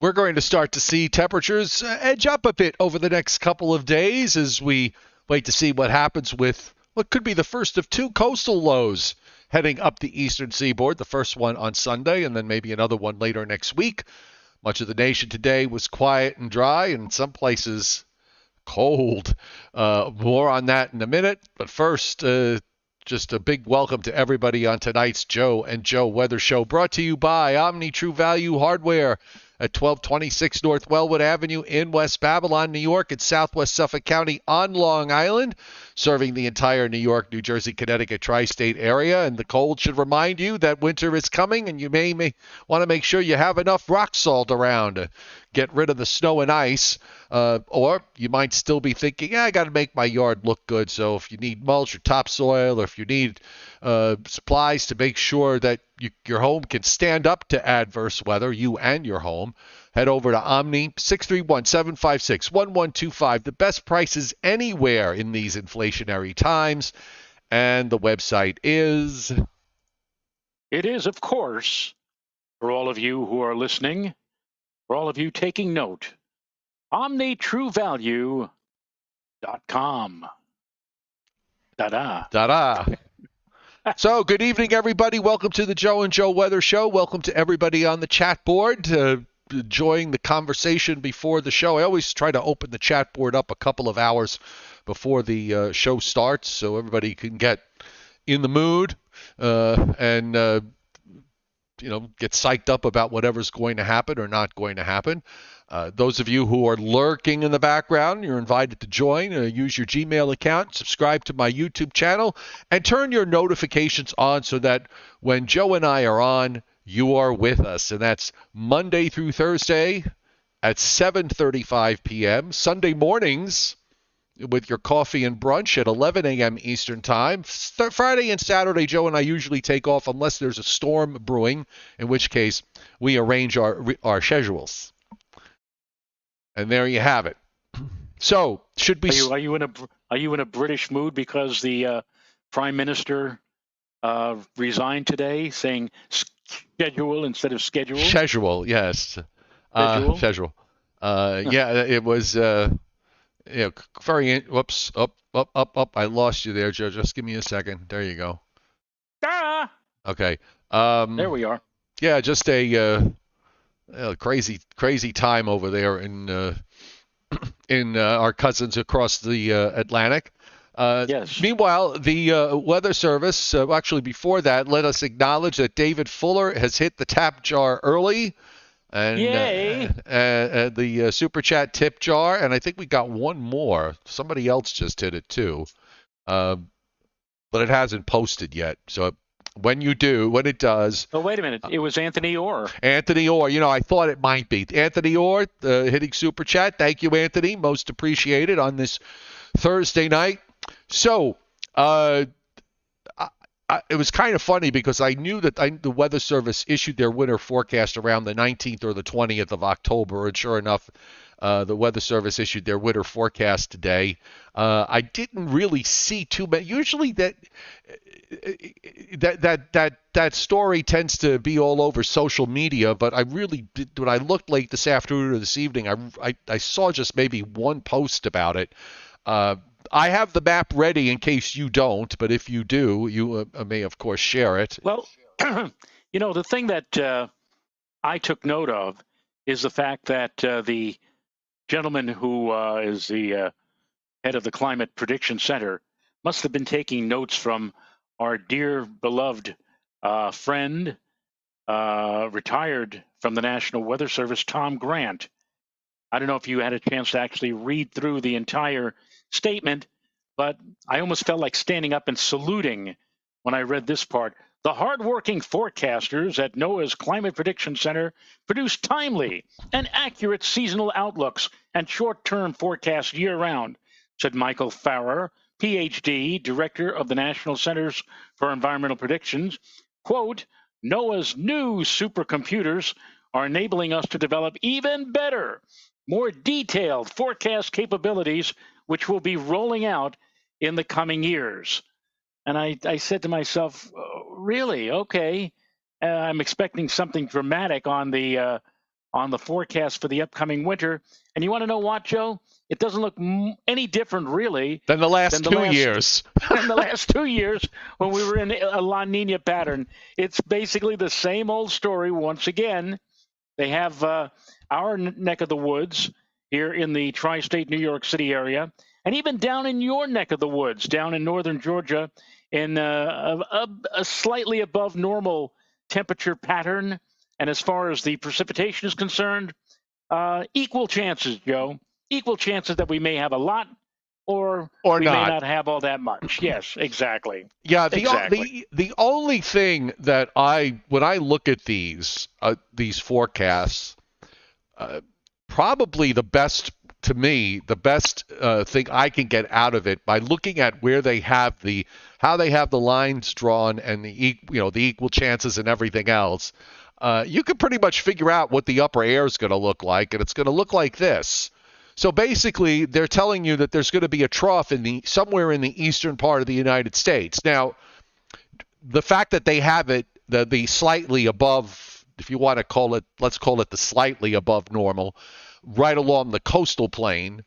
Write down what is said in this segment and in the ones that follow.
We're going to start to see temperatures edge up a bit over the next couple of days as we wait to see what happens with what could be the first of two coastal lows heading up the eastern seaboard. The first one on Sunday and then maybe another one later next week. Much of the nation today was quiet and dry, and in some places cold. More on that in a minute. But first, just a big welcome to everybody on tonight's Joe and Joe Weather Show, brought to you by Omni True Value Hardware at 1226 North Wellwood Avenue in West Babylon, New York, in southwest Suffolk County on Long Island, serving the entire New York, New Jersey, Connecticut tri-state area. And the cold should remind you that winter is coming, and you may want to make sure you have enough rock salt around to get rid of the snow and ice. Or you might still be thinking, I got to make my yard look good. So if you need mulch or topsoil, or if you need supplies to make sure that your home can stand up to adverse weather, you and your home, head over to Omni, 631-756-1125. The best prices anywhere in these inflationary times. And the website is... It is, of course, for all of you who are listening, for all of you taking note, OmniTrueValue.com. Da-da. Da-da. So, good evening, everybody. Welcome to the Joe and Joe Weather Show. Welcome to everybody on the chat board, enjoying the conversation before the show. I always try to open the chat board up a couple of hours before the show starts so everybody can get in the mood and get psyched up about whatever's going to happen or not going to happen. Those of you who are lurking in the background, you're invited to join. Use your Gmail account, subscribe to my YouTube channel, and turn your notifications on so that when Joe and I are on, you are with us. And that's Monday through Thursday at 7:35 p.m., Sunday mornings with your coffee and brunch at 11 a.m. Eastern Time. Friday and Saturday, Joe and I usually take off unless there's a storm brewing, in which case we arrange our schedules. And there you have it. So, should we? Are you in a British mood because the Prime Minister resigned today, saying schedule instead of schedule? Schedule, yes. Schedule. Yeah, it was. Very. Whoops. Up. I lost you there, Joe. Just give me a second. There you go. Ah. Okay. There we are. Yeah, just a. Crazy time over there in our cousins across the Atlantic. Yes. Meanwhile, the Weather Service, actually before that, let us acknowledge that David Fuller has hit the tap jar early. And yay! The super chat tip jar, and I think we got one more. Somebody else just hit it too, but it hasn't posted yet. So when it does. Oh, wait a minute. It was Anthony Orr. Anthony Orr. I thought it might be. Anthony Orr hitting super chat. Thank you, Anthony. Most appreciated on this Thursday night. So it was kind of funny because I knew that the Weather Service issued their winter forecast around the 19th or the 20th of October, and sure enough, the Weather Service issued their winter forecast today. I didn't really see too many. Usually that story tends to be all over social media, but I really did, when I looked late this afternoon or this evening, I saw just maybe one post about it. I have the map ready in case you don't, but if you do, you may, of course, share it. Well, the thing that I took note of is the fact that the gentleman who is the head of the Climate Prediction Center must have been taking notes from our dear, beloved friend, retired from the National Weather Service, Tom Grant. I don't know if you had a chance to actually read through the entire statement, but I almost felt like standing up and saluting when I read this part. The hardworking forecasters at NOAA's Climate Prediction Center produce timely and accurate seasonal outlooks and short-term forecasts year-round, said Michael Farrer, Ph.D., director of the National Centers for Environmental Predictions. Quote, NOAA's new supercomputers are enabling us to develop even better, more detailed forecast capabilities, which will be rolling out in the coming years. And I said to myself, really? Okay. I'm expecting something dramatic on the on the forecast for the upcoming winter. And you want to know what, Joe? It doesn't look any different, really, than the last 2 years. than the last 2 years when we were in a La Nina pattern. It's basically the same old story once again. They have our neck of the woods here in the tri-state New York City area, and even down in your neck of the woods, down in northern Georgia, in a slightly above normal temperature pattern. And as far as the precipitation is concerned, equal chances, Joe. Equal chances that we may have a lot, or we may not have all that much. Yes, exactly. Yeah, the only thing that when I look at these forecasts, probably the best thing I can get out of it by looking at where they have how they have the lines drawn and the equal chances and everything else. You can pretty much figure out what the upper air is going to look like, and it's going to look like this. So basically, they're telling you that there's going to be a trough somewhere in the eastern part of the United States. Now, the fact that they have it, the slightly above, if you want to call it, let's call it the slightly above normal, right along the coastal plain,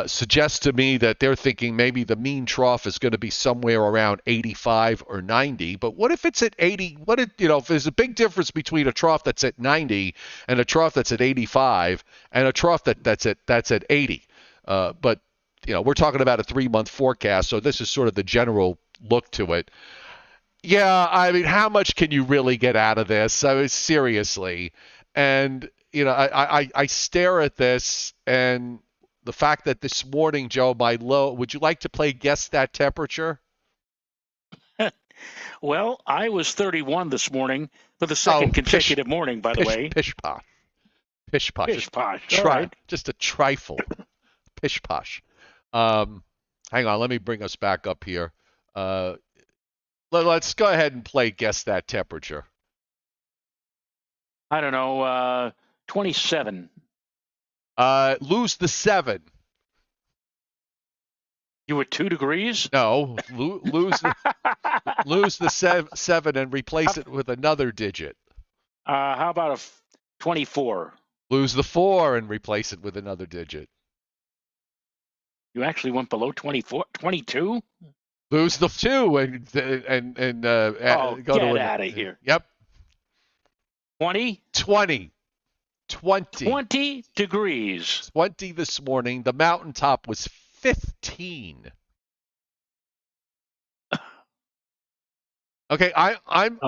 suggests to me that they're thinking maybe the mean trough is going to be somewhere around 85 or 90. But what if it's at 80? If there's a big difference between a trough that's at 90 and a trough that's at 85 and a trough that's at 80? But we're talking about a 3-month forecast, so this is sort of the general look to it. Yeah, I mean, how much can you really get out of this? I mean, seriously. And I stare at this, and the fact that this morning, Joe, my low, would you like to play Guess That Temperature? Well, I was 31 this morning for the second consecutive morning, by the way. Pish posh. Pish posh. Pish posh. Just a trifle. Pish posh. Hang on, let me bring us back up here. Let's go ahead and play Guess That Temperature. I don't know, 27. Lose the 7. You were 2 degrees? No, lose the 7 and replace it with another digit. How about a 24? Lose the 4 and replace it with another digit. You actually went below 24, 22? Lose the 2 and go get out of here. Yep. 20? 20 degrees. 20 this morning. The mountaintop was 15. Okay, I'm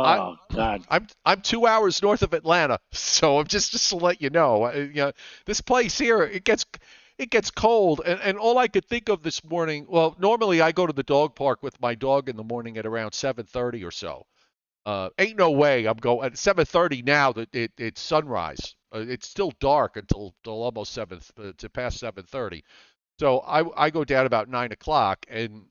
2 hours north of Atlanta, so I'm just to let you know. This place here, it gets cold, and all I could think of this morning. Well, normally I go to the dog park with my dog in the morning at around 7:30 or so. Ain't no way I'm going at 7:30 now. That it's sunrise. It's still dark until almost to past 7:30. So I go down about 9 o'clock, and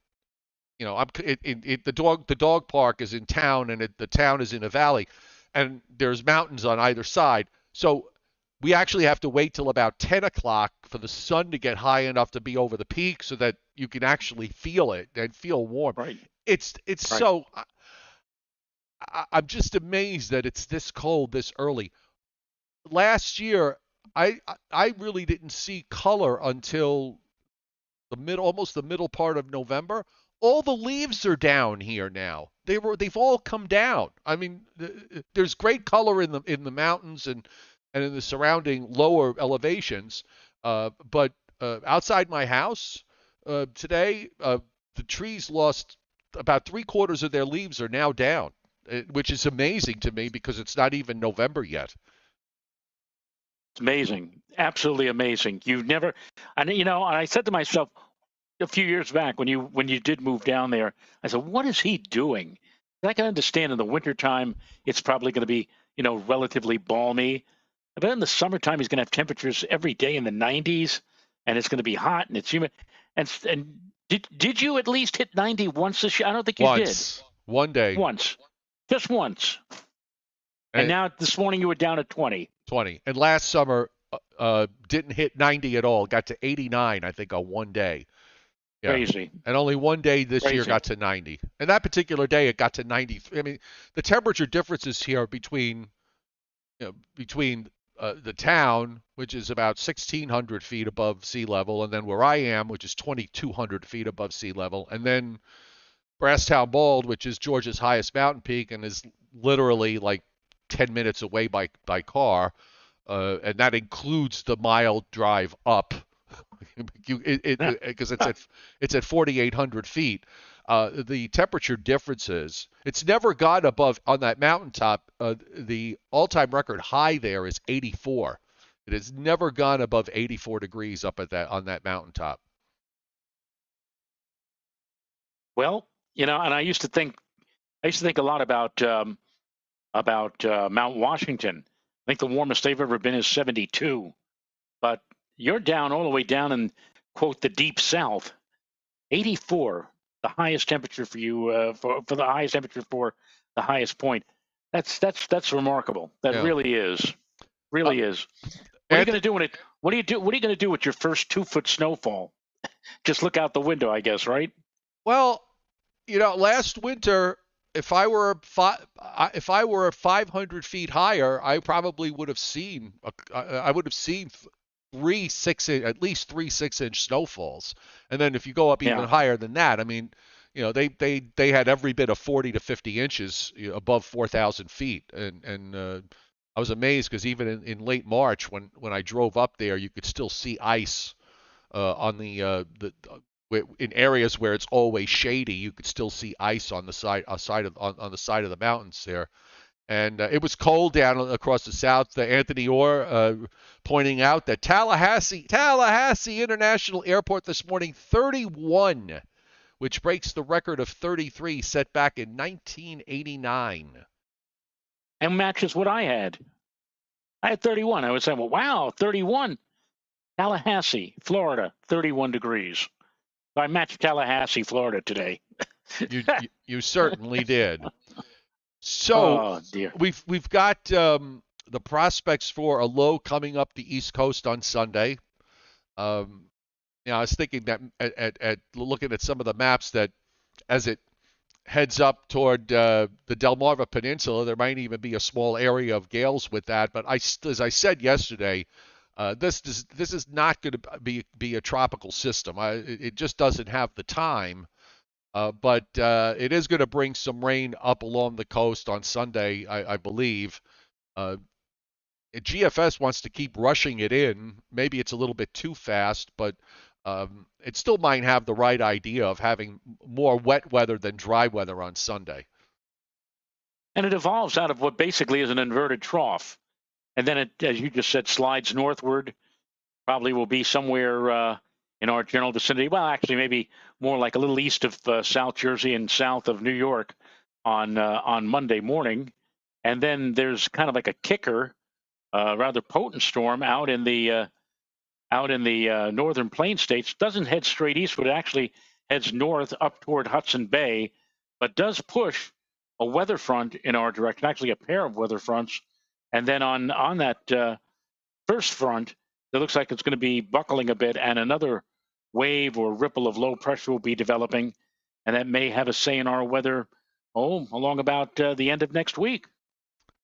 the dog park is in town, and the town is in a valley, and there's mountains on either side. So we actually have to wait till about 10 o'clock for the sun to get high enough to be over the peak, so that you can actually feel it and feel warm. Right. It's right. So. I'm just amazed that it's this cold this early. Last year, I really didn't see color until almost the middle part of November. All the leaves are down here now. They've all come down. I mean, there's great color in the mountains and in the surrounding lower elevations. But outside my house today, the trees lost about 3/4 of their leaves are now down, which is amazing to me because it's not even November yet. It's amazing. Absolutely amazing. You've never, and I said to myself a few years back when you did move down there, I said, what is he doing? I can understand in the wintertime, it's probably going to be, relatively balmy. But in the summertime, he's going to have temperatures every day in the 90s, and it's going to be hot and it's humid. And did you at least hit 90 once this year? I don't think you did. One day. Once. Just once. And now this morning you were down at 20. 20. And last summer didn't hit 90 at all. Got to 89, I think, on one day. Yeah. Crazy. And only one day this year got to 90. And that particular day it got to 93. I mean, the temperature differences here between the town, which is about 1,600 feet above sea level, and then where I am, which is 2,200 feet above sea level, and then Brasstown Bald, which is Georgia's highest mountain peak and is literally like 10 minutes away by car, and that includes the mile drive up because it's at 4,800 feet. The temperature differences. It's never gone above on that mountaintop. The all-time record high there is 84. It has never gone above 84 degrees up at that on that mountaintop. Well, and I used to think a lot about Mount Washington. I think the warmest they've ever been is 72. But you're down all the way down in, quote, the deep south. 84, the highest temperature for you, for the highest temperature for the highest point. That's remarkable. That really is. Really is. What are you going to do when it? What are you going to do with your first 2-foot snowfall? Just look out the window, I guess, right? Well, last winter, if I were 500 feet higher, I probably would have seen at least 3 6-inch snowfalls. And then if you go up even higher than that, I mean, they had every bit of 40 to 50 inches above 4,000 feet, and I was amazed because even in late March when I drove up there, you could still see ice on the in areas where it's always shady. You could still see ice on the side on the side of the mountains there. And it was cold down across the south. Anthony Orr pointing out that Tallahassee International Airport this morning, 31, which breaks the record of 33 set back in 1989. And matches what I had. I had 31. I would say, well, wow, 31. Tallahassee, Florida, 31 degrees. So I matched Tallahassee, Florida today. You certainly did. So we've got the prospects for a low coming up the East Coast on Sunday. I was thinking that at looking at some of the maps that as it heads up toward the Delmarva Peninsula, there might even be a small area of gales with that. But as I said yesterday, this is not going to be a tropical system. It just doesn't have the time. But it is going to bring some rain up along the coast on Sunday, I believe. GFS wants to keep rushing it in. Maybe it's a little bit too fast, but it still might have the right idea of having more wet weather than dry weather on Sunday. And it evolves out of what basically is an inverted trough. And then it, as you just said, slides northward. Probably will be somewhere in our general vicinity. Well, actually, maybe more like a little east of South Jersey and south of New York on Monday morning. And then there's kind of like a kicker, rather potent storm out in the northern plain states. Doesn't head straight eastward. It actually heads north up toward Hudson Bay, but does push a weather front in our direction, actually a pair of weather fronts. And then on that first front, it looks like it's going to be buckling a bit, and another wave or ripple of low pressure will be developing, and that may have a say in our weather along about the end of next week.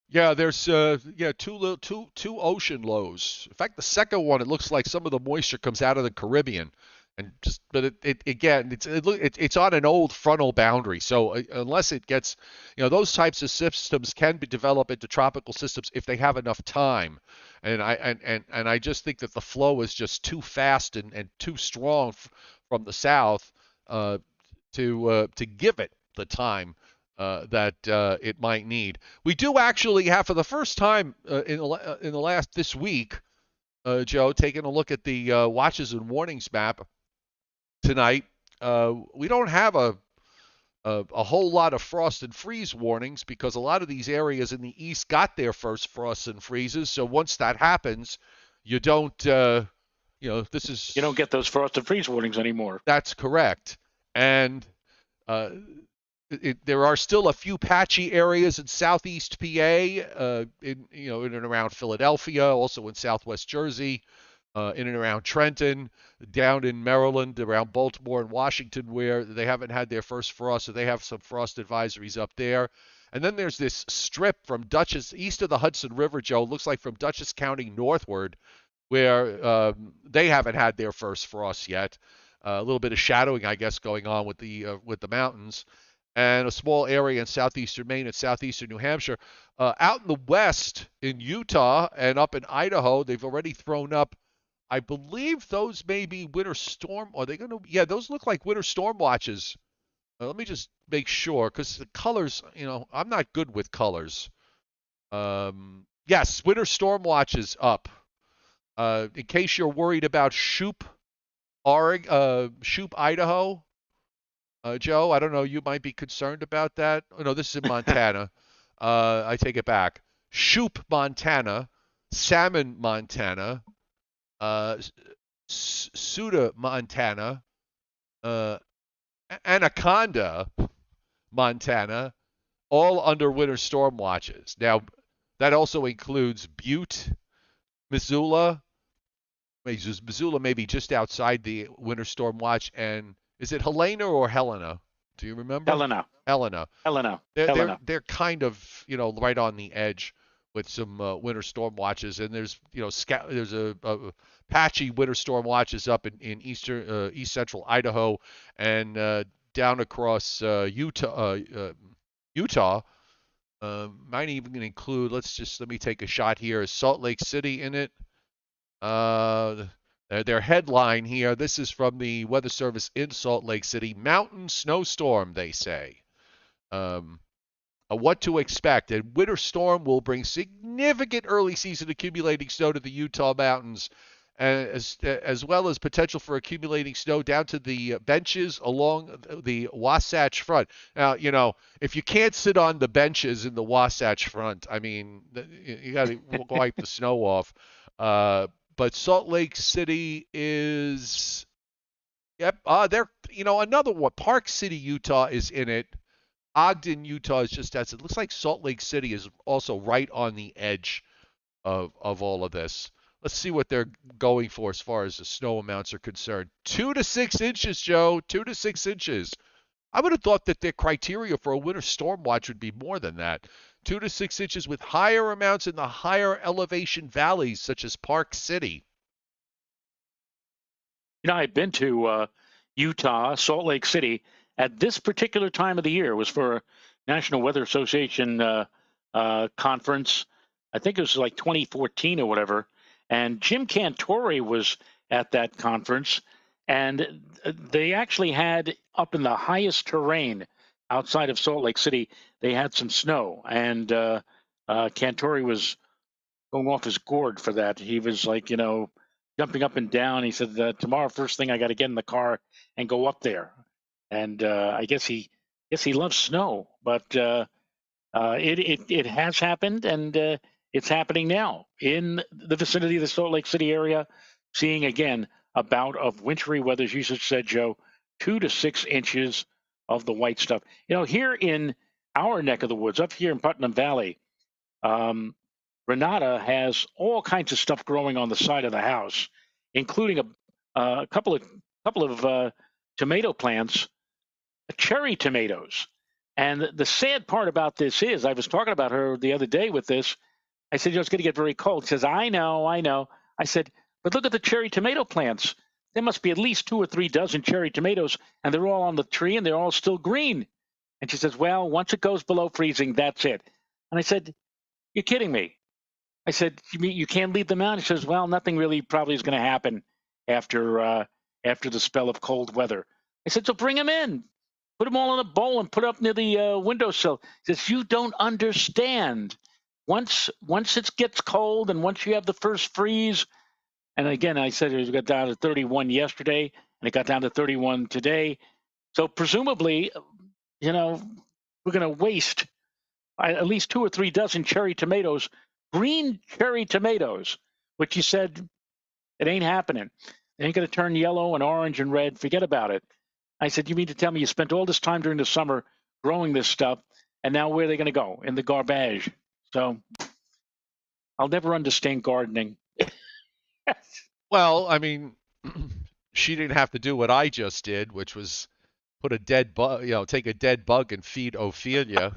Yeah, there's two ocean lows. In fact, the second one, it looks like some of the moisture comes out of the Caribbean, but it's on an old frontal boundary. So unless it gets, those types of systems can be developed into tropical systems if they have enough time. And I just think that the flow is just too fast and too strong from the south to give it the time that it might need. We do actually have, for the first time this week, Joe, taking a look at the watches and warnings map tonight. We don't have a whole lot of frost and freeze warnings because a lot of these areas in the east got their first frosts and freezes. So once that happens, you don't, you don't get those frost and freeze warnings anymore. That's correct. And there are still a few patchy areas in southeast PA, in and around Philadelphia, also in southwest Jersey. in and around Trenton, down in Maryland, around Baltimore and Washington, where they haven't had their first frost, so they have some frost advisories up there. And then there's this strip from Dutchess, east of the Hudson River, Joe, looks like from Dutchess County northward, where they haven't had their first frost yet. A little bit of shadowing, I guess, going on with the mountains, and a small area in southeastern Maine and southeastern New Hampshire. Out in the west, in Utah and up in Idaho, they've already thrown up. I believe those may be winter storm. Are they going to? Yeah, those look like winter storm watches. Let me just make sure, because the colors, I'm not good with colors. Yes, winter storm watches up. In case you're worried about Shoup, Shoup, Idaho, Joe, I don't know. You might be concerned about that. Oh, no, this is in Montana. I take it back. Shoup, Montana. Salmon, Montana. Suda, Montana. Anaconda, Montana. All under winter storm watches. Now, that also includes Butte, Missoula. Missoula may be just outside the winter storm watch. And is it Helena or Helena? Do you remember? Helena. Helena. Helena. They're kind of right on the edge with some winter storm watches, and there's there's a patchy winter storm watches up in east central Idaho and down across Utah. Might even include, let me take a shot here. Is Salt Lake City in it? Their headline here, this is from the Weather Service in Salt Lake City. Mountain snowstorm, they say. What to expect. A winter storm will bring significant early season accumulating snow to the Utah mountains, as well as potential for accumulating snow down to the benches along the Wasatch Front. Now, if you can't sit on the benches in the Wasatch Front, I mean, you got to wipe the snow off. But Salt Lake City is, yep, they're, another one. Park City, Utah is in it. Ogden, Utah is just as it looks like Salt Lake City is also right on the edge of all of this. Let's see what they're going for as far as the snow amounts are concerned. 2 to 6 inches, Joe. 2 to 6 inches. I would have thought that their criteria for a winter storm watch would be more than that. 2 to 6 inches with higher amounts in the higher elevation valleys such as Park City. I've been to Utah, Salt Lake City at this particular time of the year. It was for a National Weather Association conference. I think it was like 2014 or whatever. And Jim Cantore was at that conference. And they actually had, up in the highest terrain outside of Salt Lake City, they had some snow. And Cantore was going off his gourd for that. He was like, jumping up and down. He said, tomorrow, first thing, I got to get in the car and go up there. And I guess he loves snow, but it has happened, and it's happening now in the vicinity of the Salt Lake City area. Seeing again a bout of wintry weather, as you just said, Joe, 2 to 6 inches of the white stuff. Here in our neck of the woods, up here in Putnam Valley, Renata has all kinds of stuff growing on the side of the house, including a couple of tomato plants. Cherry tomatoes. And the sad part about this is, I was talking about her the other day with this. I said, it's going to get very cold. She says, I know. I said, but look at the cherry tomato plants. There must be at least 2 or 3 dozen cherry tomatoes, and they're all on the tree, and they're all still green. And she says, well, once it goes below freezing, that's it. And I said, you're kidding me. I said, you mean you can't leave them out? She says, well, nothing really probably is going to happen after the spell of cold weather. I said, so bring them in. Put them all in a bowl and put it up near the windowsill. He says, you don't understand. Once it gets cold and once you have the first freeze, and again, I said it got down to 31 yesterday, and it got down to 31 today. So presumably, we're going to waste at least 2 or 3 dozen cherry tomatoes, green cherry tomatoes, which he said, it ain't happening. They ain't going to turn yellow and orange and red. Forget about it. I said, you mean to tell me you spent all this time during the summer growing this stuff, and now where are they going to go? In the garbage. So I'll never understand gardening. Well, I mean, she didn't have to do what I just did, which was put a dead bug, take a dead bug and feed Ophelia.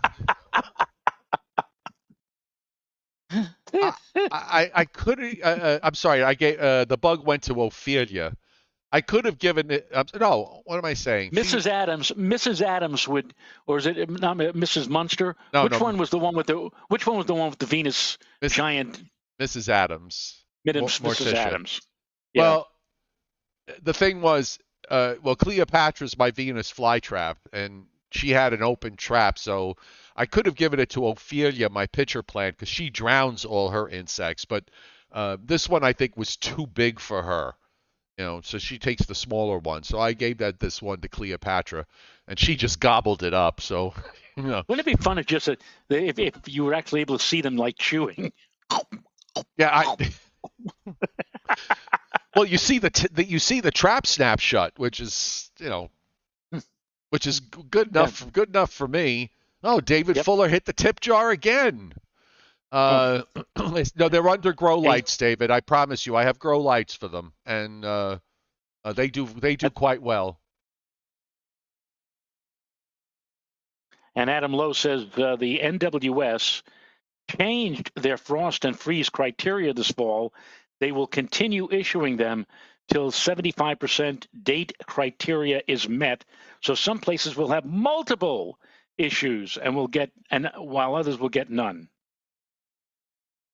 I I could I'm sorry. I gave the bug went to Ophelia. I could have given it. No, what am I saying? Mrs. Adams would, or is it not Mrs. Munster? No, Which no, one was the one with the? Which one was the one with the Venus Miss, giant? Mrs. Adams, Mrs. Morticia. Adams. Yeah. Well, the thing was, Cleopatra's my Venus flytrap, and she had an open trap, so I could have given it to Ophelia, my pitcher plant, because she drowns all her insects. But this one I think was too big for her. So she takes the smaller one. So I gave this one to Cleopatra, and she just gobbled it up. So, Wouldn't it be fun if just if you were actually able to see them like chewing? Yeah, well, you see the trap snapshot, which is good enough for me. Oh, David Fuller hit the tip jar again. No, they're under grow lights, David. I promise you, I have grow lights for them, and they do quite well. And Adam Lowe says the NWS changed their frost and freeze criteria this fall. They will continue issuing them till 75% date criteria is met. So some places will have multiple issues and while others will get none.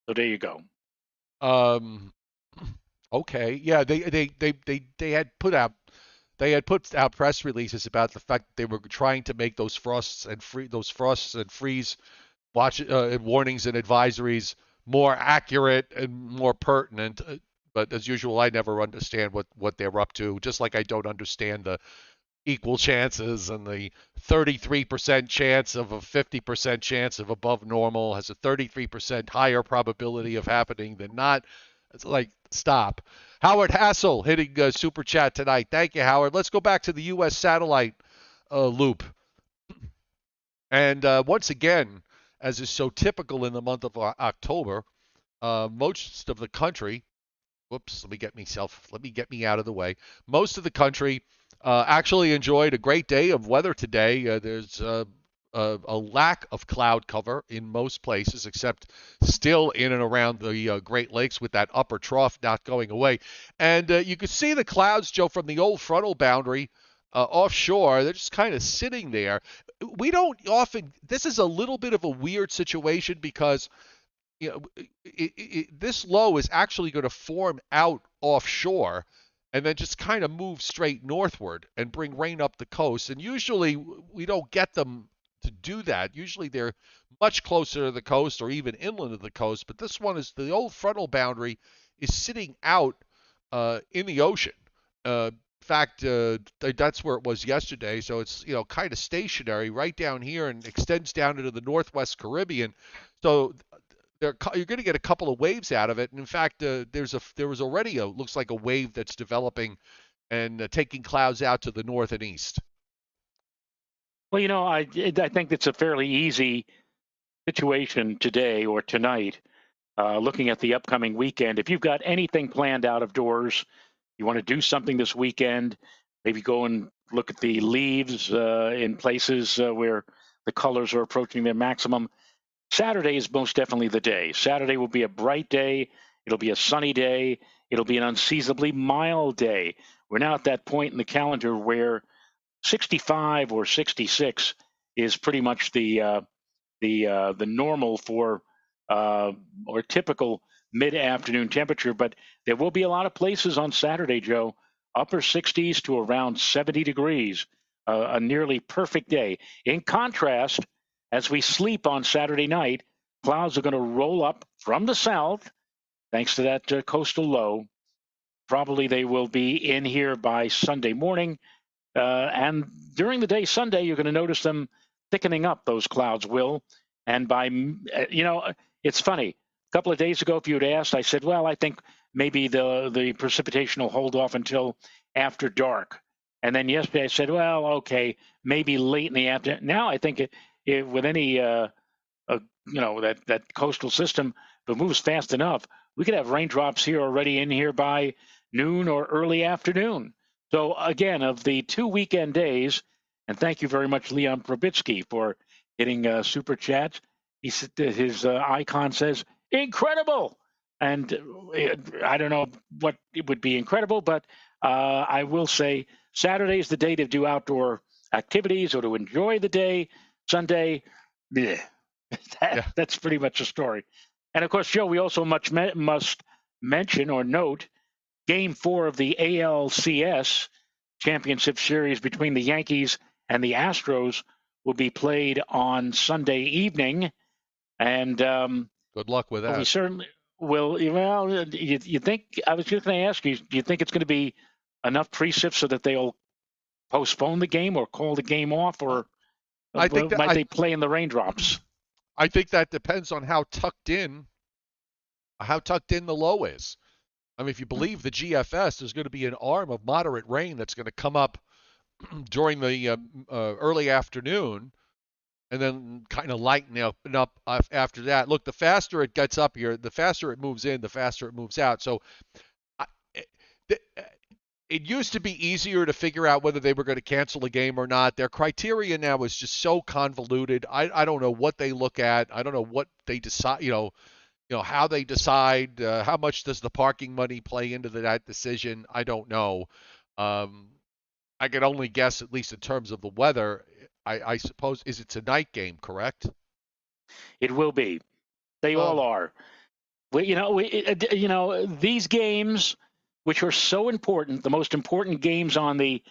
So there you go. Okay. Yeah, they had put out press releases about the fact that they were trying to make those frosts and freeze warnings and advisories more accurate and more pertinent. But as usual, I never understand what they're up to. Just like I don't understand the equal chances and the 33% chance of a 50% chance of above normal has a 33% higher probability of happening than not. It's like, stop. Howard Hassel hitting super chat tonight. Thank you, Howard. Let's go back to the U.S. satellite loop. And once again, as is so typical in the month of October, most of the country, whoops, let me get me out of the way. Most of the country actually enjoyed a great day of weather today. There's a lack of cloud cover in most places, except still in and around the Great Lakes with that upper trough not going away. And you could see the clouds, Joe, from the old frontal boundary offshore. They're just kind of sitting there. We don't often. This is a little bit of a weird situation because this low is actually going to form out offshore and then just kind of move straight northward and bring rain up the coast. And usually we don't get them to do that. Usually they're much closer to the coast or even inland of the coast. But this one is the old frontal boundary is sitting out in the ocean. In fact, that's where it was yesterday. So it's kind of stationary right down here and extends down into the Northwest Caribbean. So you're going to get a couple of waves out of it. And in fact, there was already looks like a wave that's developing and taking clouds out to the north and east. Well, I think it's a fairly easy situation today or tonight. Looking at the upcoming weekend, if you've got anything planned out of doors, you want to do something this weekend, maybe go and look at the leaves in places where the colors are approaching their maximum. Saturday is most definitely the day. Saturday will be a bright day. It'll be a sunny day. It'll be an unseasonably mild day. We're now at that point in the calendar where 65 or 66 is pretty much the normal for or typical mid-afternoon temperature. But there will be a lot of places on Saturday, Joe, upper 60s to around 70 degrees, a nearly perfect day. In contrast, as we sleep on Saturday night, clouds are going to roll up from the south, thanks to that coastal low. Probably they will be in here by Sunday morning. And during the day Sunday, you're going to notice them thickening up, those clouds will. And it's funny. A couple of days ago, if you had asked, I said, well, I think maybe the precipitation will hold off until after dark. And then yesterday I said, well, okay, maybe late in the afternoon. Now I think with any, that coastal system, if it moves fast enough, we could have raindrops here already in here by noon or early afternoon. So again, of the 2 weekend days, and thank you very much, Leon Probitsky, for hitting super chat. His icon says incredible, and I don't know what it would be incredible, but I will say Saturday is the day to do outdoor activities or to enjoy the day. Sunday, bleh. Yeah. That's pretty much the story. And of course, Joe, we also must mention or note Game 4 of the ALCS Championship Series between the Yankees and the Astros will be played on Sunday evening. And Good luck with that. we certainly will. Well, you think, I was just going to ask you, do you think it's going to be enough precip so that they'll postpone the game or call the game off, or I think that might they play in the raindrops? I think that depends on how tucked in the low is. I mean, if you believe the GFS, there's going to be an arm of moderate rain that's going to come up during the early afternoon, and then kind of lighten up after that. Look, the faster it gets up here, the faster it moves in, the faster it moves out. So I, it used to be easier to figure out whether they were going to cancel a game or not. Their criteria now is just so convoluted. I don't know what they look at. I don't know what they decide. How they decide. How much does the parking money play into that decision? I don't know. I can only guess, at least in terms of the weather. I suppose it's a night game, correct? It will be. They all are. These games, which are so important, the most important games on the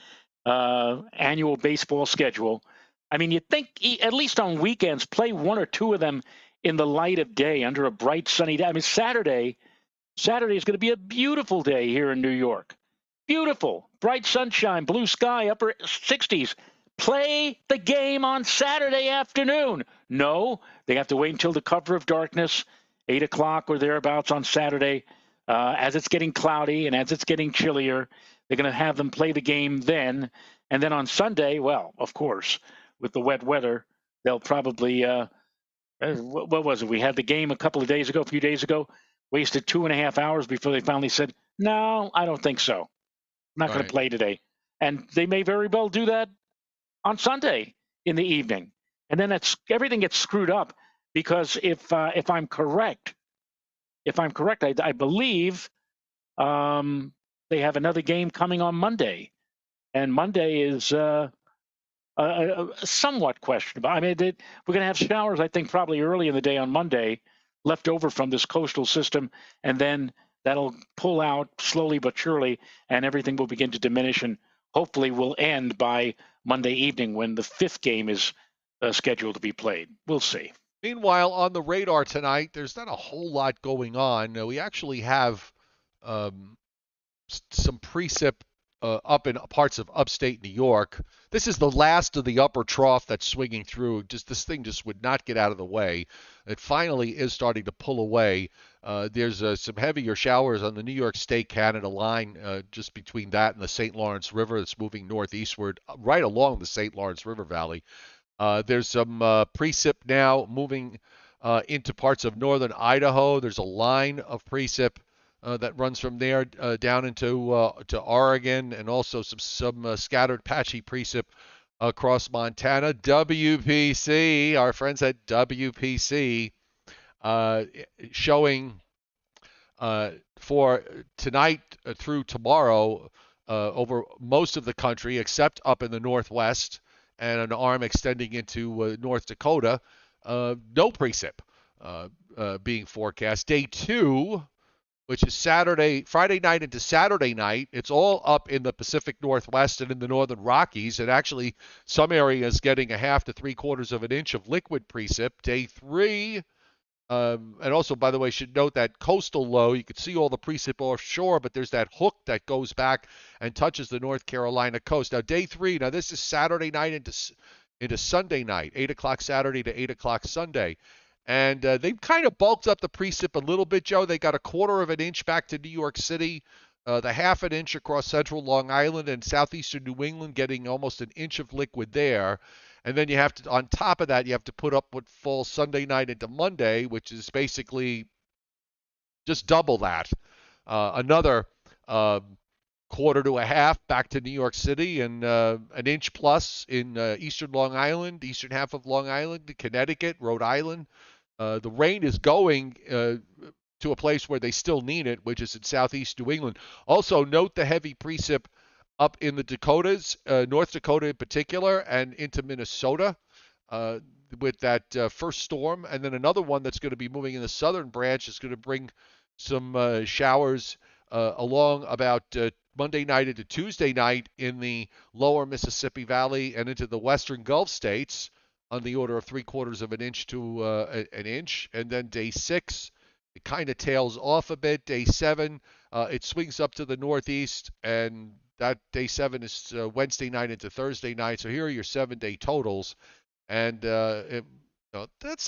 annual baseball schedule. I mean, you'd think at least on weekends, play one or two of them in the light of day under a bright sunny day. I mean, Saturday is going to be a beautiful day here in New York. Beautiful, bright sunshine, blue sky, upper 60s. Play the game on Saturday afternoon. No, they have to wait until the cover of darkness, 8 o'clock or thereabouts on Saturday. As it's getting cloudy and as it's getting chillier, they're going to have them play the game then. And then on Sunday, well, of course, with the wet weather, they'll probably, what was it? We had the game a few days ago, wasted 2.5 hours before they finally said, no, I don't think so. I'm not going to play today. And they may very well do that on Sunday in the evening. And then everything gets screwed up because if I'm correct, I believe they have another game coming on Monday, and Monday is somewhat questionable. I mean, we're going to have showers, I think, probably early in the day on Monday, left over from this coastal system, and then that'll pull out slowly but surely, and everything will begin to diminish, and hopefully will end by Monday evening when the fifth game is scheduled to be played. We'll see. Meanwhile, on the radar tonight, there's not a whole lot going on. We actually have some precip up in parts of upstate New York. This is the last of the upper trough that's swinging through. This thing would not get out of the way. It finally is starting to pull away. There's some heavier showers on the New York State-Canada line, just between that and the St. Lawrence River. That's moving northeastward, right along the St. Lawrence River Valley. There's some precip now moving into parts of northern Idaho. There's a line of precip that runs from there down into to Oregon, and also some scattered patchy precip across Montana. WPC, our friends at WPC, showing for tonight through tomorrow over most of the country, except up in the Northwest and an arm extending into North Dakota. No precip being forecast. Day 2, which is Friday night into Saturday night. It's all up in the Pacific Northwest and in the Northern Rockies, and actually some areas getting 1/2 to 3/4 of an inch of liquid precip. Day 3, and also, by the way, should note that coastal low, you can see all the precip offshore, but there's that hook that goes back and touches the North Carolina coast. Now, day 3, this is Saturday night into Sunday night, 8 o'clock Saturday to 8 o'clock Sunday. And they've kind of bulked up the precip a little bit, Joe. They got 1/4 of an inch back to New York City, the 1/2 an inch across central Long Island and southeastern New England, getting almost an inch of liquid there. And then you have to, on top of that, you have to put up what falls Sunday night into Monday, which is basically just double that. Another quarter to a half back to New York City, and an inch plus in eastern Long Island, eastern half of Long Island, Connecticut, Rhode Island. The rain is going to a place where they still need it, which is in southeast New England. Also, note the heavy precip up in the Dakotas, North Dakota in particular, and into Minnesota with that first storm. And then another one that's going to be moving in the southern branch is going to bring some showers along about Monday night into Tuesday night in the lower Mississippi Valley and into the western Gulf states on the order of 3/4 of an inch to an inch. And then day 6, it kind of tails off a bit. Day 7, it swings up to the northeast, and that day 7 is Wednesday night into Thursday night. So here are your 7-day totals, and that's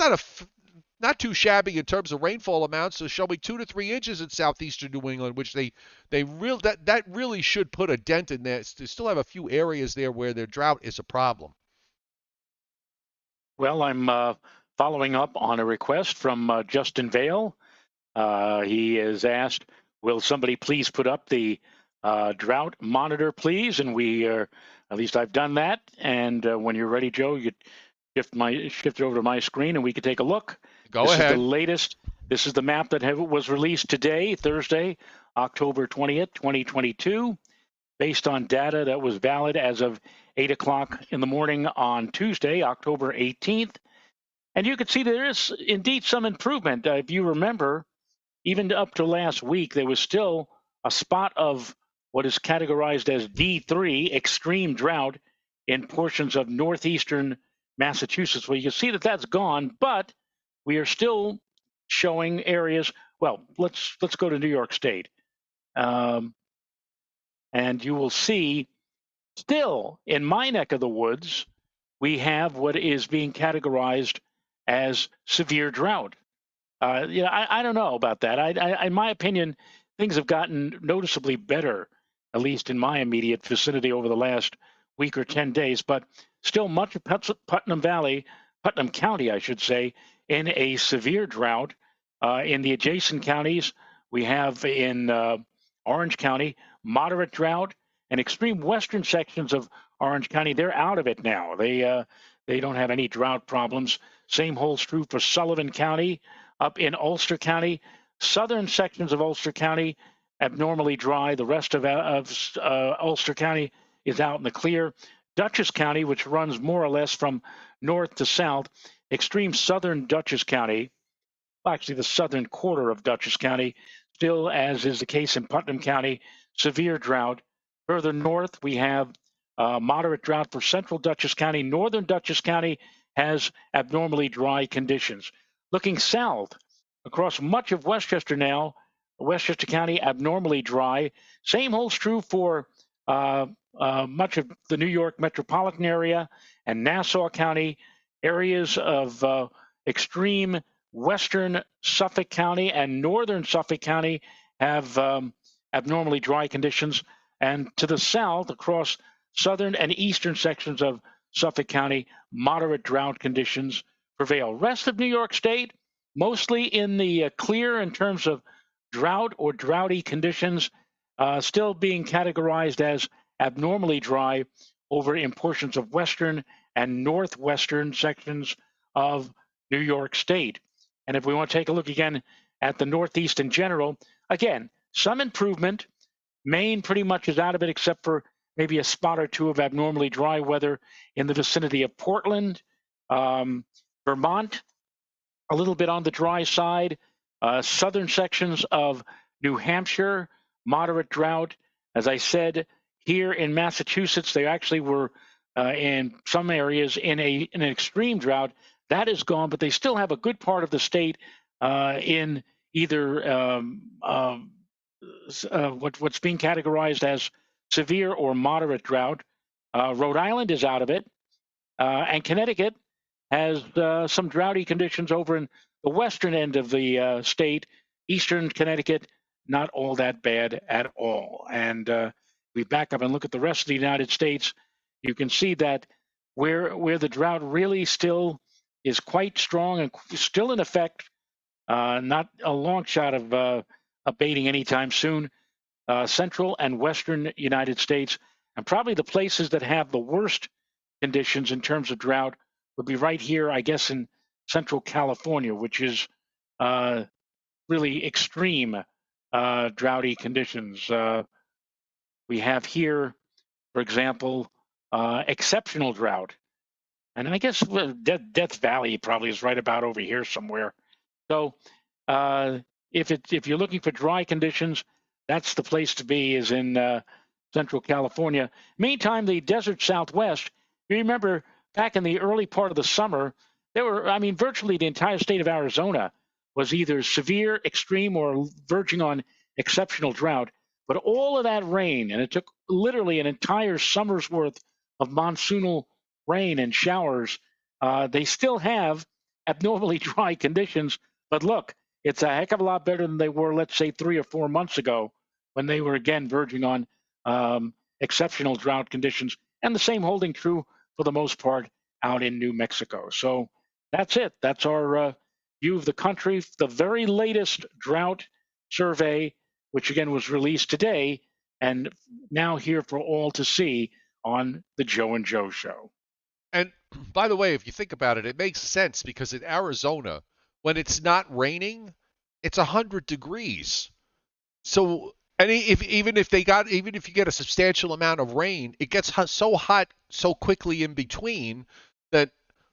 not too shabby in terms of rainfall amounts. So showing 2 to 3 inches in southeastern New England, which that really should put a dent in there. They still have a few areas there where their drought is a problem. Well, I'm following up on a request from Justin Vale. He has asked, will somebody please put up the drought monitor, please? And at least I've done that. And when you're ready, Joe, you shift it over to my screen and we can take a look. Go ahead. This is the latest. This is the map that was released today, Thursday, October 20th, 2022, based on data that was valid as of 8 o'clock in the morning on Tuesday, October 18th. And you can see there is indeed some improvement. If you remember, even up to last week, there was still a spot of what is categorized as D3, extreme drought, in portions of northeastern Massachusetts. Well, you can see that that's gone, but we are still showing areas. Well, let's go to New York State. And you will see still in my neck of the woods, we have what is being categorized as severe drought. I don't know about that. In my opinion, things have gotten noticeably better, at least in my immediate vicinity over the last week or 10 days, but still much of Putnam County, I should say, in a severe drought. In the adjacent counties, we have in Orange County, moderate drought, and extreme western sections of Orange County, they're out of it now. They don't have any drought problems. Same holds true for Sullivan County, up in Ulster County. Southern sections of Ulster County abnormally dry. The rest of Ulster County is out in the clear. Dutchess County, which runs more or less from north to south, extreme southern Dutchess County, actually the southern quarter of Dutchess County, still, as is the case in Putnam County, severe drought. Further north, we have moderate drought for central Dutchess County. Northern Dutchess County has abnormally dry conditions. Looking south, across much of Westchester now, Westchester County abnormally dry. Same holds true for much of the New York metropolitan area and Nassau County. Areas of extreme western Suffolk County and northern Suffolk County have abnormally dry conditions. And to the south, across southern and eastern sections of Suffolk County, moderate drought conditions prevail. Rest of New York State, mostly in the clear in terms of drought or droughty conditions, still being categorized as abnormally dry over in portions of western and northwestern sections of New York State. And if we want to take a look again at the Northeast in general, again, some improvement. Maine pretty much is out of it, except for maybe a spot or two of abnormally dry weather in the vicinity of Portland. Vermont, a little bit on the dry side. Southern sections of New Hampshire, moderate drought. As I said, here in Massachusetts, they actually were in some areas in an extreme drought. That is gone, but they still have a good part of the state in either what's being categorized as severe or moderate drought. Rhode Island is out of it, and Connecticut has some droughty conditions over in the western end of the state. Eastern Connecticut, not all that bad at all. And we back up and look at the rest of the United States, you can see that where the drought really still is quite strong and still in effect, not a long shot of abating anytime soon. central and western United States. And probably the places that have the worst conditions in terms of drought would be right here, I guess, in central California, which is really extreme droughty conditions. We have here, for example, exceptional drought. And I guess Death Valley probably is right about over here somewhere. So if you're looking for dry conditions, that's the place to be, is in central California. Meantime, the desert Southwest, you remember back in the early part of the summer, virtually the entire state of Arizona was either severe, extreme, or verging on exceptional drought. But all of that rain, and it took literally an entire summer's worth of monsoonal rain and showers, they still have abnormally dry conditions. But look, it's a heck of a lot better than they were, let's say, 3 or 4 months ago, when they were again verging on exceptional drought conditions, and the same holding true for the most part out in New Mexico. So that's it. That's our view of the country. The very latest drought survey, which again was released today, and now here for all to see on the Joe and Joe Show. And by the way, if you think about it, it makes sense because in Arizona, when it's not raining, it's 100 degrees. So, and even if you get a substantial amount of rain, it gets so hot so quickly in between that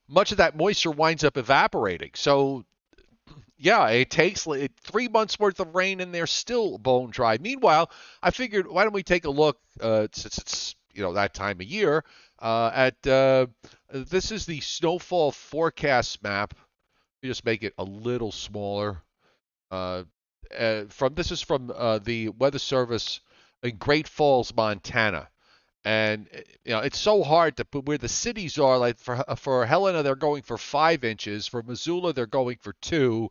much of that moisture winds up evaporating. So, yeah, it takes 3 months worth of rain and they're still bone dry. Meanwhile, I figured, why don't we take a look, since it's that time of year, at this is the snowfall forecast map. Let me just make it a little smaller. This is from the Weather Service in Great Falls, Montana. And it's so hard to put where the cities are. Like for Helena, they're going for 5 inches. For Missoula, they're going for 2.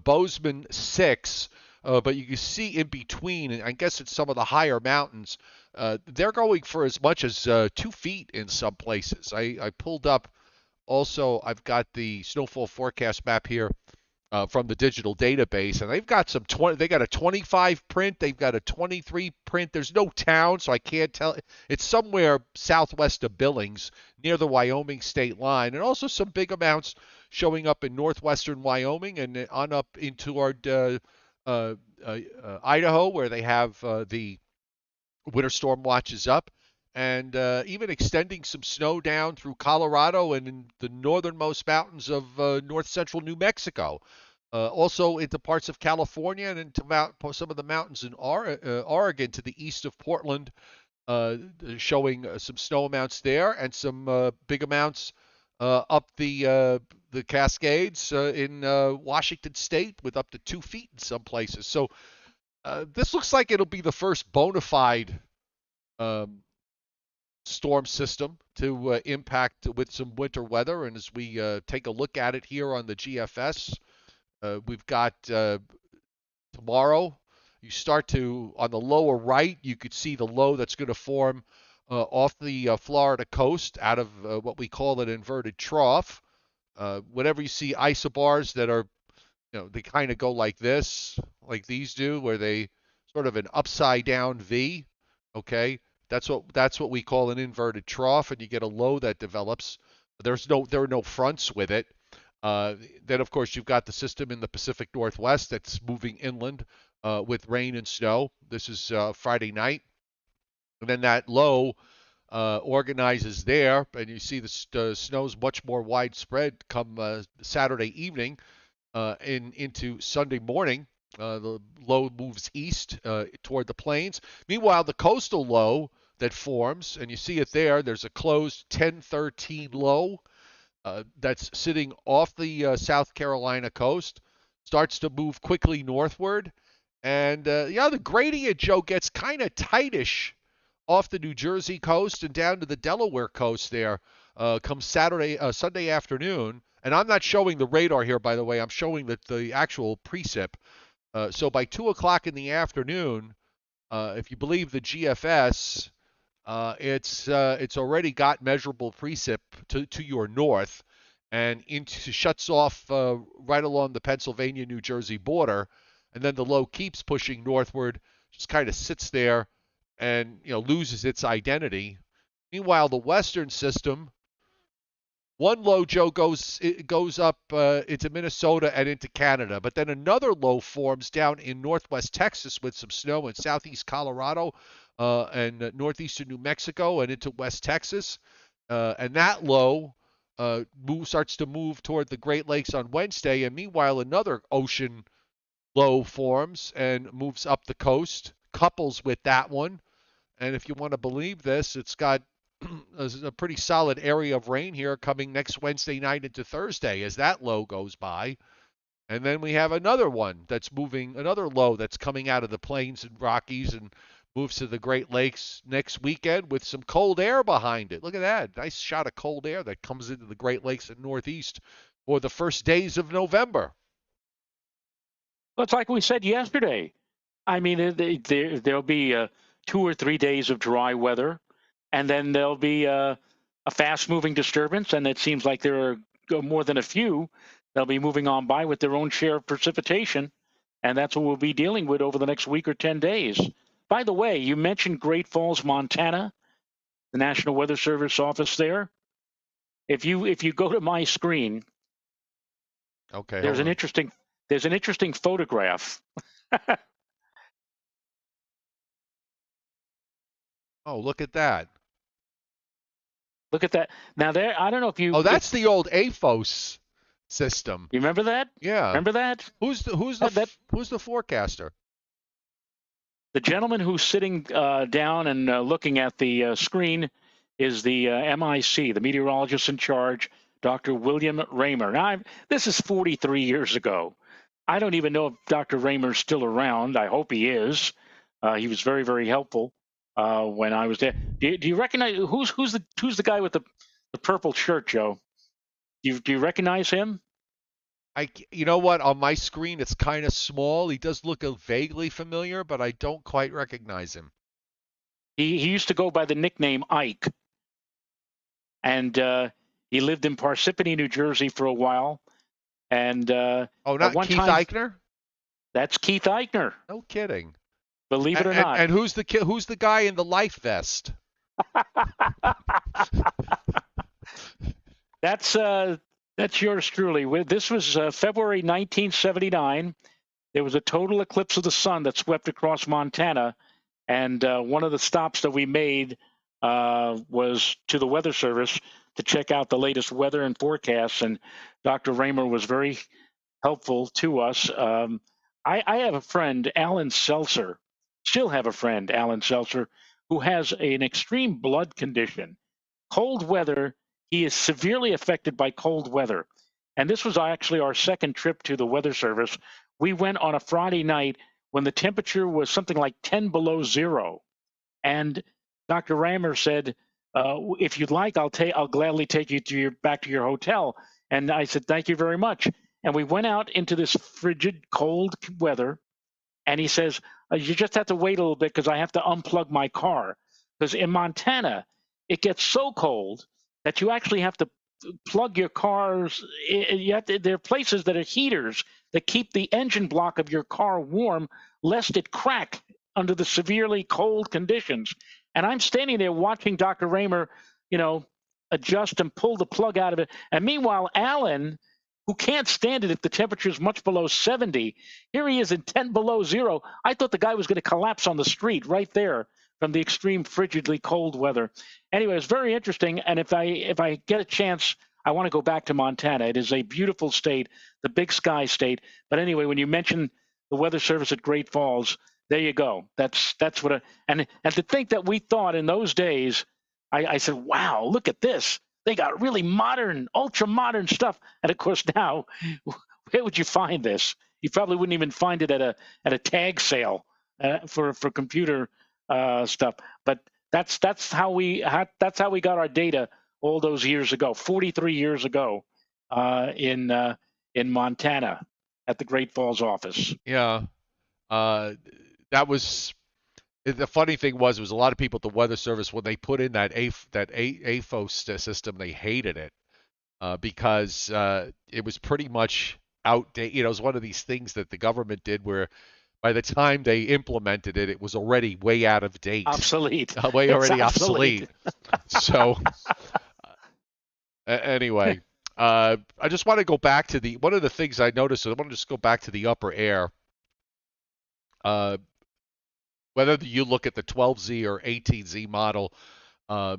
Bozeman 6. But you can see in between, and I guess it's some of the higher mountains, they're going for as much as 2 feet in some places. I pulled up. Also, I've got the snowfall forecast map here from the digital database, and they've got they got a 25 print, they've got a 23 print. There's no town, so I can't tell. It's somewhere southwest of Billings, near the Wyoming state line, and also some big amounts showing up in northwestern Wyoming and on up into our Idaho, where they have the winter storm watches up, and even extending some snow down through Colorado and in the northernmost mountains of north central New Mexico. Also into parts of California and into some of the mountains in Oregon to the east of Portland, showing some snow amounts there and some big amounts up the Cascades in Washington State with up to 2 feet in some places. So this looks like it'll be the first bona fide storm system to impact with some winter weather. And as we take a look at it here on the GFS, we've got tomorrow. You start to, on the lower right, you could see the low that's going to form off the Florida coast out of what we call an inverted trough. Whenever you see isobars that are, they kind of go like this, like these do, where they sort of an upside down V. Okay, that's what we call an inverted trough, and you get a low that develops. There are no fronts with it. Then, of course, you've got the system in the Pacific Northwest that's moving inland with rain and snow. This is Friday night. And then that low organizes there, and you see the snow's much more widespread come Saturday evening into Sunday morning. The low moves east toward the plains. Meanwhile, the coastal low that forms, and you see it there, there's a closed 1013 low that's sitting off the South Carolina coast, starts to move quickly northward. And, the gradient, Joe, gets kind of tightish off the New Jersey coast and down to the Delaware coast there come Sunday afternoon. And I'm not showing the radar here, by the way. I'm showing the actual precip. So by 2 o'clock in the afternoon, if you believe the GFS, it's already got measurable precip to your north and shuts off right along the Pennsylvania-New Jersey border, and then the low keeps pushing northward just kind of sits there and loses its identity. Meanwhile, the western system, one low, Joe, goes up into Minnesota and into Canada, but then another low forms down in northwest Texas with some snow in southeast Colorado and northeastern New Mexico and into West Texas. And that low starts to move toward the Great Lakes on Wednesday, and meanwhile another ocean low forms and moves up the coast, couples with that one. And if you want to believe this, it's got a pretty solid area of rain here coming next Wednesday night into Thursday as that low goes by. And then we have another one that's moving, another low that's coming out of the plains and Rockies and moves to the Great Lakes next weekend with some cold air behind it. Look at that. Nice shot of cold air that comes into the Great Lakes and Northeast for the first days of November. Well, it's like we said yesterday. I mean, there'll be 2 or 3 days of dry weather, and then there'll be a fast-moving disturbance, and it seems like there are more than a few. They'll be moving on by with their own share of precipitation, and that's what we'll be dealing with over the next week or 10 days. By the way, you mentioned Great Falls, Montana, the National Weather Service office there. If you go to my screen, okay, there's an interesting photograph. Oh, look at that. Look at that. Now there, I don't know if you. Oh, that's the old AFOS system. You remember that? Yeah. Remember that? Who's the forecaster? The gentleman who's sitting down and looking at the screen is the MIC, the meteorologist in charge, Dr. William Raymer. Now, this is 43 years ago. I don't even know if Dr. Raymer's still around. I hope he is. He was very, very helpful when I was there. Do you recognize who's the guy with the purple shirt, Joe? Do you recognize him? You know what? On my screen, it's kind of small. He does look vaguely familiar, but I don't quite recognize him. He used to go by the nickname Ike, and he lived in Parsippany, New Jersey, for a while. And not Keith Eichner? That's Keith Eichner. No kidding. Believe it or not. And who's the guy in the life vest? That's yours truly. This was February 1979. There was a total eclipse of the sun that swept across Montana, and one of the stops that we made was to the Weather Service to check out the latest weather and forecasts, and Dr. Raymer was very helpful to us. I have a friend, Alan Seltzer, still have a friend, Alan Seltzer, who has an extreme blood condition. Cold weather, he is severely affected by cold weather. And this was actually our second trip to the Weather Service. We went on a Friday night when the temperature was something like 10 below zero. And Dr. Raymer said, if you'd like, I'll gladly take you back to your hotel. And I said, thank you very much. And we went out into this frigid, cold weather. And he says, you just have to wait a little bit because I have to unplug my car. Because in Montana, it gets so cold that you actually have to plug your cars. There are places that are heaters that keep the engine block of your car warm, lest it crack under the severely cold conditions. And I'm standing there watching Dr. Raymer, adjust and pull the plug out of it. And meanwhile, Alan, who can't stand it if the temperature is much below 70, here he is in 10 below zero. I thought the guy was going to collapse on the street right there from the extreme frigidly cold weather. Anyway, it's very interesting. And if I get a chance, I want to go back to Montana. It is a beautiful state, the Big Sky state. But anyway, when you mention the Weather Service at Great Falls, there you go. That's what. And to think that we thought in those days, I said, wow, look at this. They got really modern, ultra modern stuff. And of course now, where would you find this? You probably wouldn't even find it at a tag sale for computer stuff. But that's how we got our data all those years ago, 43 years ago, in Montana at the Great Falls office. Yeah, that was. The funny thing was a lot of people at the Weather Service, when they put in that AFOS system, they hated it because it was pretty much outdated. It was one of these things that the government did where by the time they implemented it, it was already way out of date, Obsolete. way It's already obsolete. obsolete. So anyway, I just want to go back to one of the things I noticed. I want to just go back to the upper air. Uh, Whether you look at the 12Z or 18Z model, uh,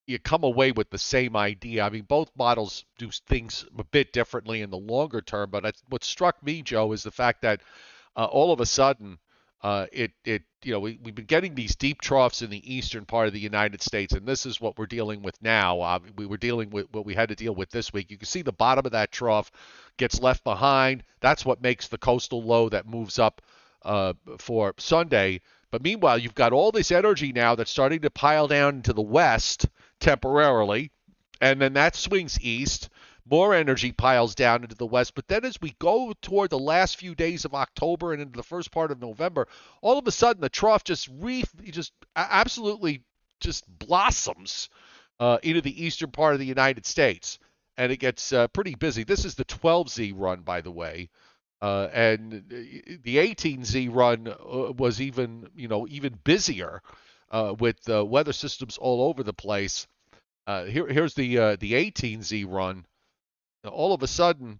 you come away with the same idea. I mean, both models do things a bit differently in the longer term, but what struck me, Joe, is the fact that all of a sudden, we've been getting these deep troughs in the eastern part of the United States, and this is what we're dealing with now. We were dealing with what we had to deal with this week. You can see the bottom of that trough gets left behind. That's what makes the coastal low that moves up for Sunday. But meanwhile, you've got all this energy now that's starting to pile down into the west temporarily, and then that swings east. More energy piles down into the west. But then as we go toward the last few days of October and into the first part of November, all of a sudden the trough just absolutely just blossoms into the eastern part of the United States. And it gets pretty busy. This is the 12Z run, by the way. And the 18Z run was even busier with weather systems all over the place. Here's the 18Z run. All of a sudden,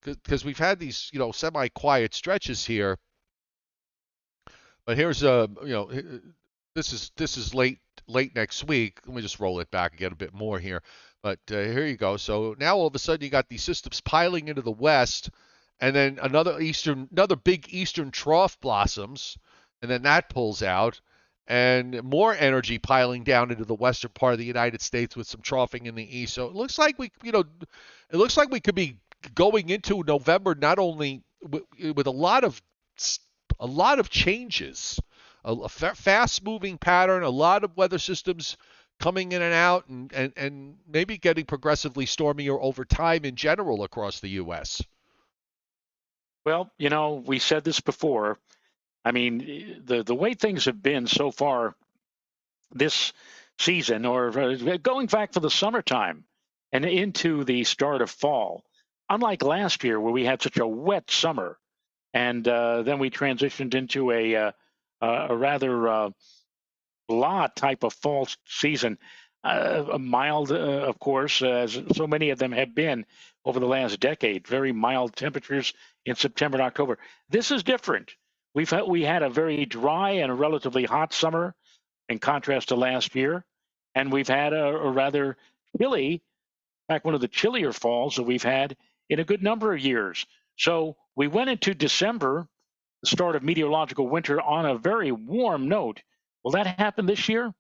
because we've had these semi-quiet stretches here, but here's this is late next week. Let me just roll it back and get a bit more here. But here you go. So now all of a sudden you got these systems piling into the west, and then another big eastern trough blossoms, and then that pulls out, and more energy piling down into the western part of the United States with some troughing in the east. So it looks like we could be going into November not only with a lot of changes, a fast-moving pattern, a lot of weather systems coming in and out, and maybe getting progressively stormier over time in general across the U.S. Well, we said this before. I mean, the way things have been so far this season, or going back to the summertime and into the start of fall, unlike last year where we had such a wet summer, and then we transitioned into a rather blah type of fall season, a mild, of course, as so many of them have been over the last decade. Very mild temperatures in September and October. This is different. We had a very dry and a relatively hot summer, in contrast to last year, and we've had a rather chilly, in fact, one of the chillier falls that we've had in a good number of years. So we went into December, the start of meteorological winter, on a very warm note. Will that happen this year?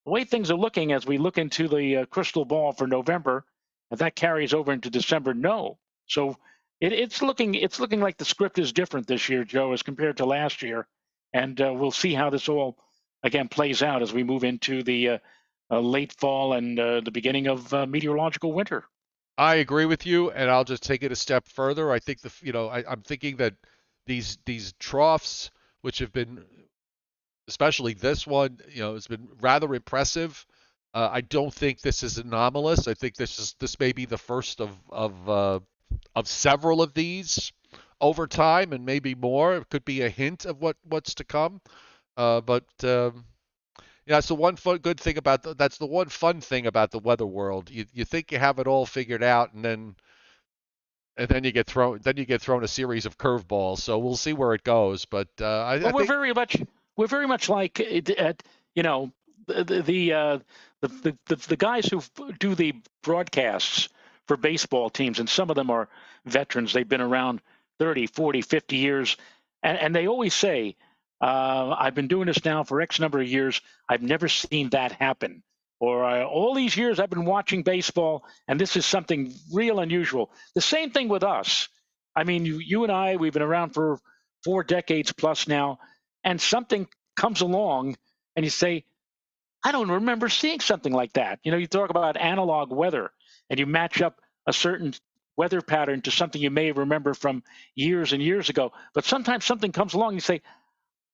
The way things are looking as we look into the crystal ball for November, if that carries over into December, no. So it's looking like the script is different this year, Joe, as compared to last year, and we'll see how this all again plays out as we move into the late fall and the beginning of meteorological winter. I agree with you, and I'll just take it a step further. I think I'm thinking that these troughs, which have been, especially this one, has been rather impressive. I don't think this is anomalous. I think this may be the first of several of these over time, and maybe more. It could be a hint of what's to come. But that's the one good thing that's the one fun thing about the weather world. You think you have it all figured out, and then you get thrown a series of curveballs. So we'll see where it goes. But I Well, think we're very much like the guys who do the broadcasts for baseball teams, and some of them are veterans. They've been around 30, 40, 50 years, and they always say, I've been doing this now for X number of years. I've never seen that happen. Or all these years I've been watching baseball, and this is something real unusual. The same thing with us. I mean, you and I, we've been around for 4 decades plus now, and something comes along, and you say, I don't remember seeing something like that. You talk about analog weather, and you match up a certain weather pattern to something you may remember from years and years ago. But sometimes something comes along, and you say,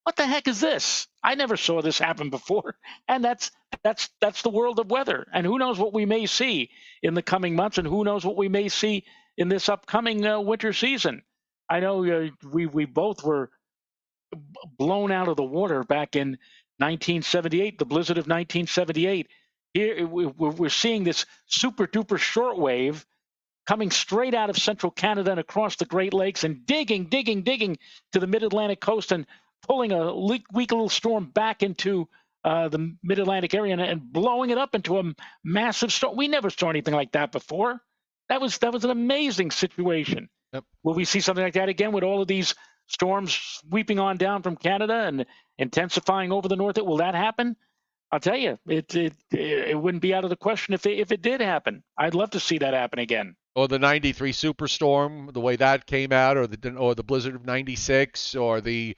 what the heck is this? I never saw this happen before. And that's the world of weather. And who knows what we may see in the coming months, and who knows what we may see in this upcoming winter season. I know we both were blown out of the water back in 1978, the blizzard of 1978. Here we're seeing this super duper shortwave coming straight out of central Canada and across the Great Lakes and digging to the mid-Atlantic coast and pulling a weak little storm back into the mid-Atlantic area and blowing it up into a massive storm. We never saw anything like that before. That was an amazing situation. Yep. Will we see something like that again with all of these storms sweeping on down from Canada and intensifying over the north? Will that happen? I'll tell you, it wouldn't be out of the question if it did happen. I'd love to see that happen again. Or the '93 superstorm, the way that came out, or the blizzard of '96, or the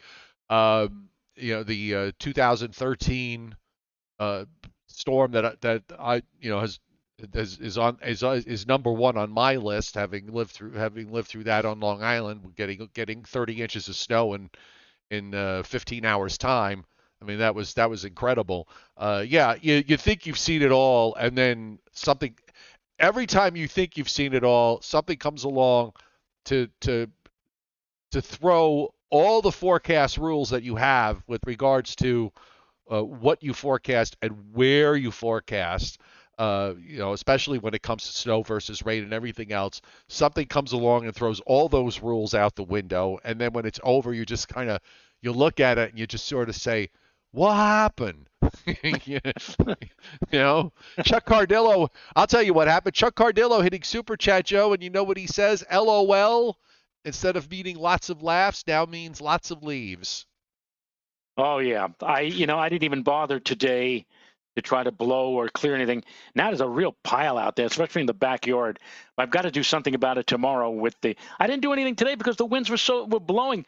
2013 storm that I is number one on my list, having lived through that on Long Island, getting 30 inches of snow in 15 hours time. I mean, that was incredible. Yeah, you think you've seen it all, and then something. Every time you think you've seen it all, something comes along to throw all the forecast rules that you have with regards to what you forecast and where you forecast. Especially when it comes to snow versus rain and everything else, something comes along and throws all those rules out the window. And then when it's over, you just you look at it and you just sort of say, what happened? Chuck Cardillo, I'll tell you what happened. Chuck Cardillo hitting Super Chat, Joe, and you know what he says? LOL, instead of meaning lots of laughs, now means lots of leaves. Oh, yeah. I didn't even bother today to try to blow or clear anything. Now there's a real pile out there, especially in the backyard. I've got to do something about it tomorrow I didn't do anything today because the winds were blowing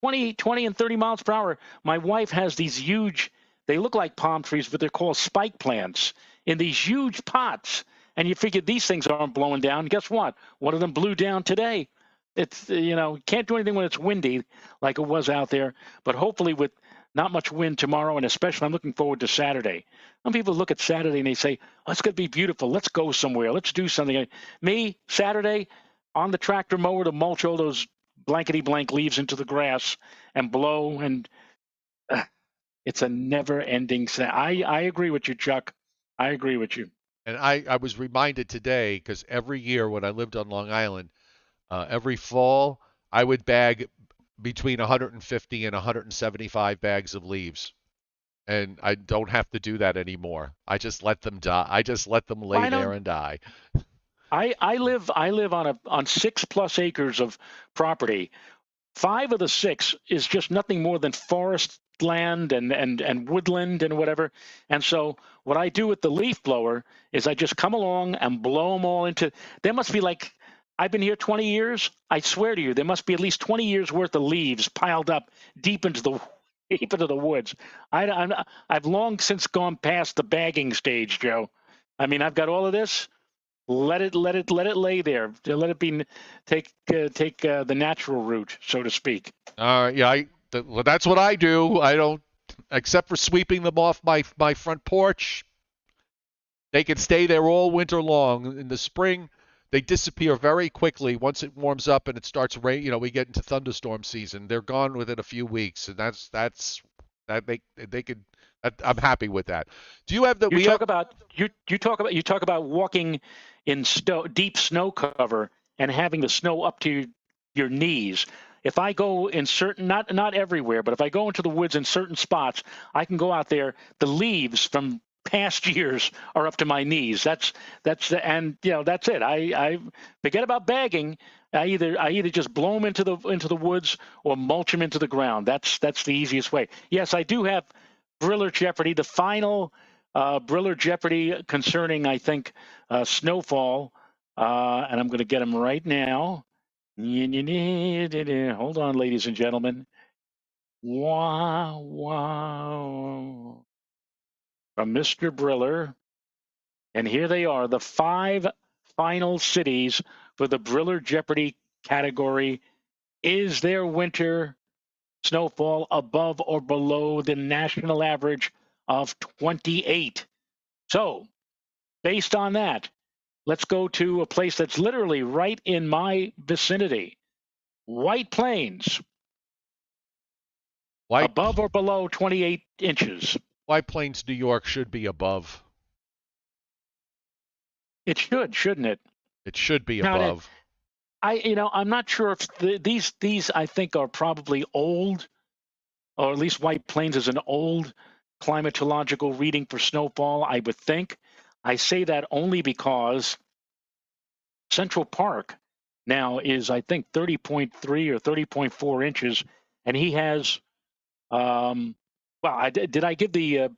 20 and 30 miles per hour. My wife has these huge, they look like palm trees, but they're called spike plants in these huge pots. And you figure these things aren't blowing down. Guess what? One of them blew down today. It's, can't do anything when it's windy like it was out there. But hopefully with not much wind tomorrow, and especially I'm looking forward to Saturday. Some people look at Saturday and they say, oh, it's going to be beautiful. Let's go somewhere. Let's do something. Me, Saturday, on the tractor mower to mulch all those blankety-blank leaves into the grass and blow, and it's a never-ending thing. I agree with you, Chuck. I agree with you. And I was reminded today, because every year when I lived on Long Island, every fall, I would bag between 150 and 175 bags of leaves. And I don't have to do that anymore. I just let them die. I just let them lay there and die. I live on 6+ acres of property. 5 of the 6 is just nothing more than forest land and woodland and whatever. And so what I do with the leaf blower is I just come along and blow them all into. There must be I've been here 20 years. I swear to you, there must be at least 20 years worth of leaves piled up deep into the woods. I've long since gone past the bagging stage, Joe. I mean, I've got all of this. Let it lay there. Let it take the natural route, so to speak. Yeah, that's what I do. I don't, except for sweeping them off my front porch. They can stay there all winter long. In the spring, they disappear very quickly. Once it warms up and it starts rain, we get into thunderstorm season. They're gone within a few weeks, and that's they could. I'm happy with that. Do you have the? You talk about walking in deep snow cover and having the snow up to your knees. If I go in certain, not everywhere, but if I go into the woods in certain spots, I can go out there. The leaves from past years are up to my knees. That's it. I forget about bagging. I either just blow them into the woods or mulch them into the ground. That's the easiest way. Yes, I do have Briller Jeopardy, the final Briller Jeopardy concerning, I think, snowfall, and I'm going to get them right now. Hold on, ladies and gentlemen. Wow. From Mr. Briller. And here they are, the 5 final cities for the Briller Jeopardy category. Is their winter snowfall above or below the national average of 28? So, based on that, let's go to a place that's literally right in my vicinity, White Plains. White Above or below 28 inches? White Plains, New York should be above. It should, shouldn't it? It should be Now, above. I'm not sure if these I think are probably old, or at least White Plains is an old climatological reading for snowfall, I would think. I say that only because Central Park now is, I think, 30.3 or 30.4 inches, and he has. Did I give the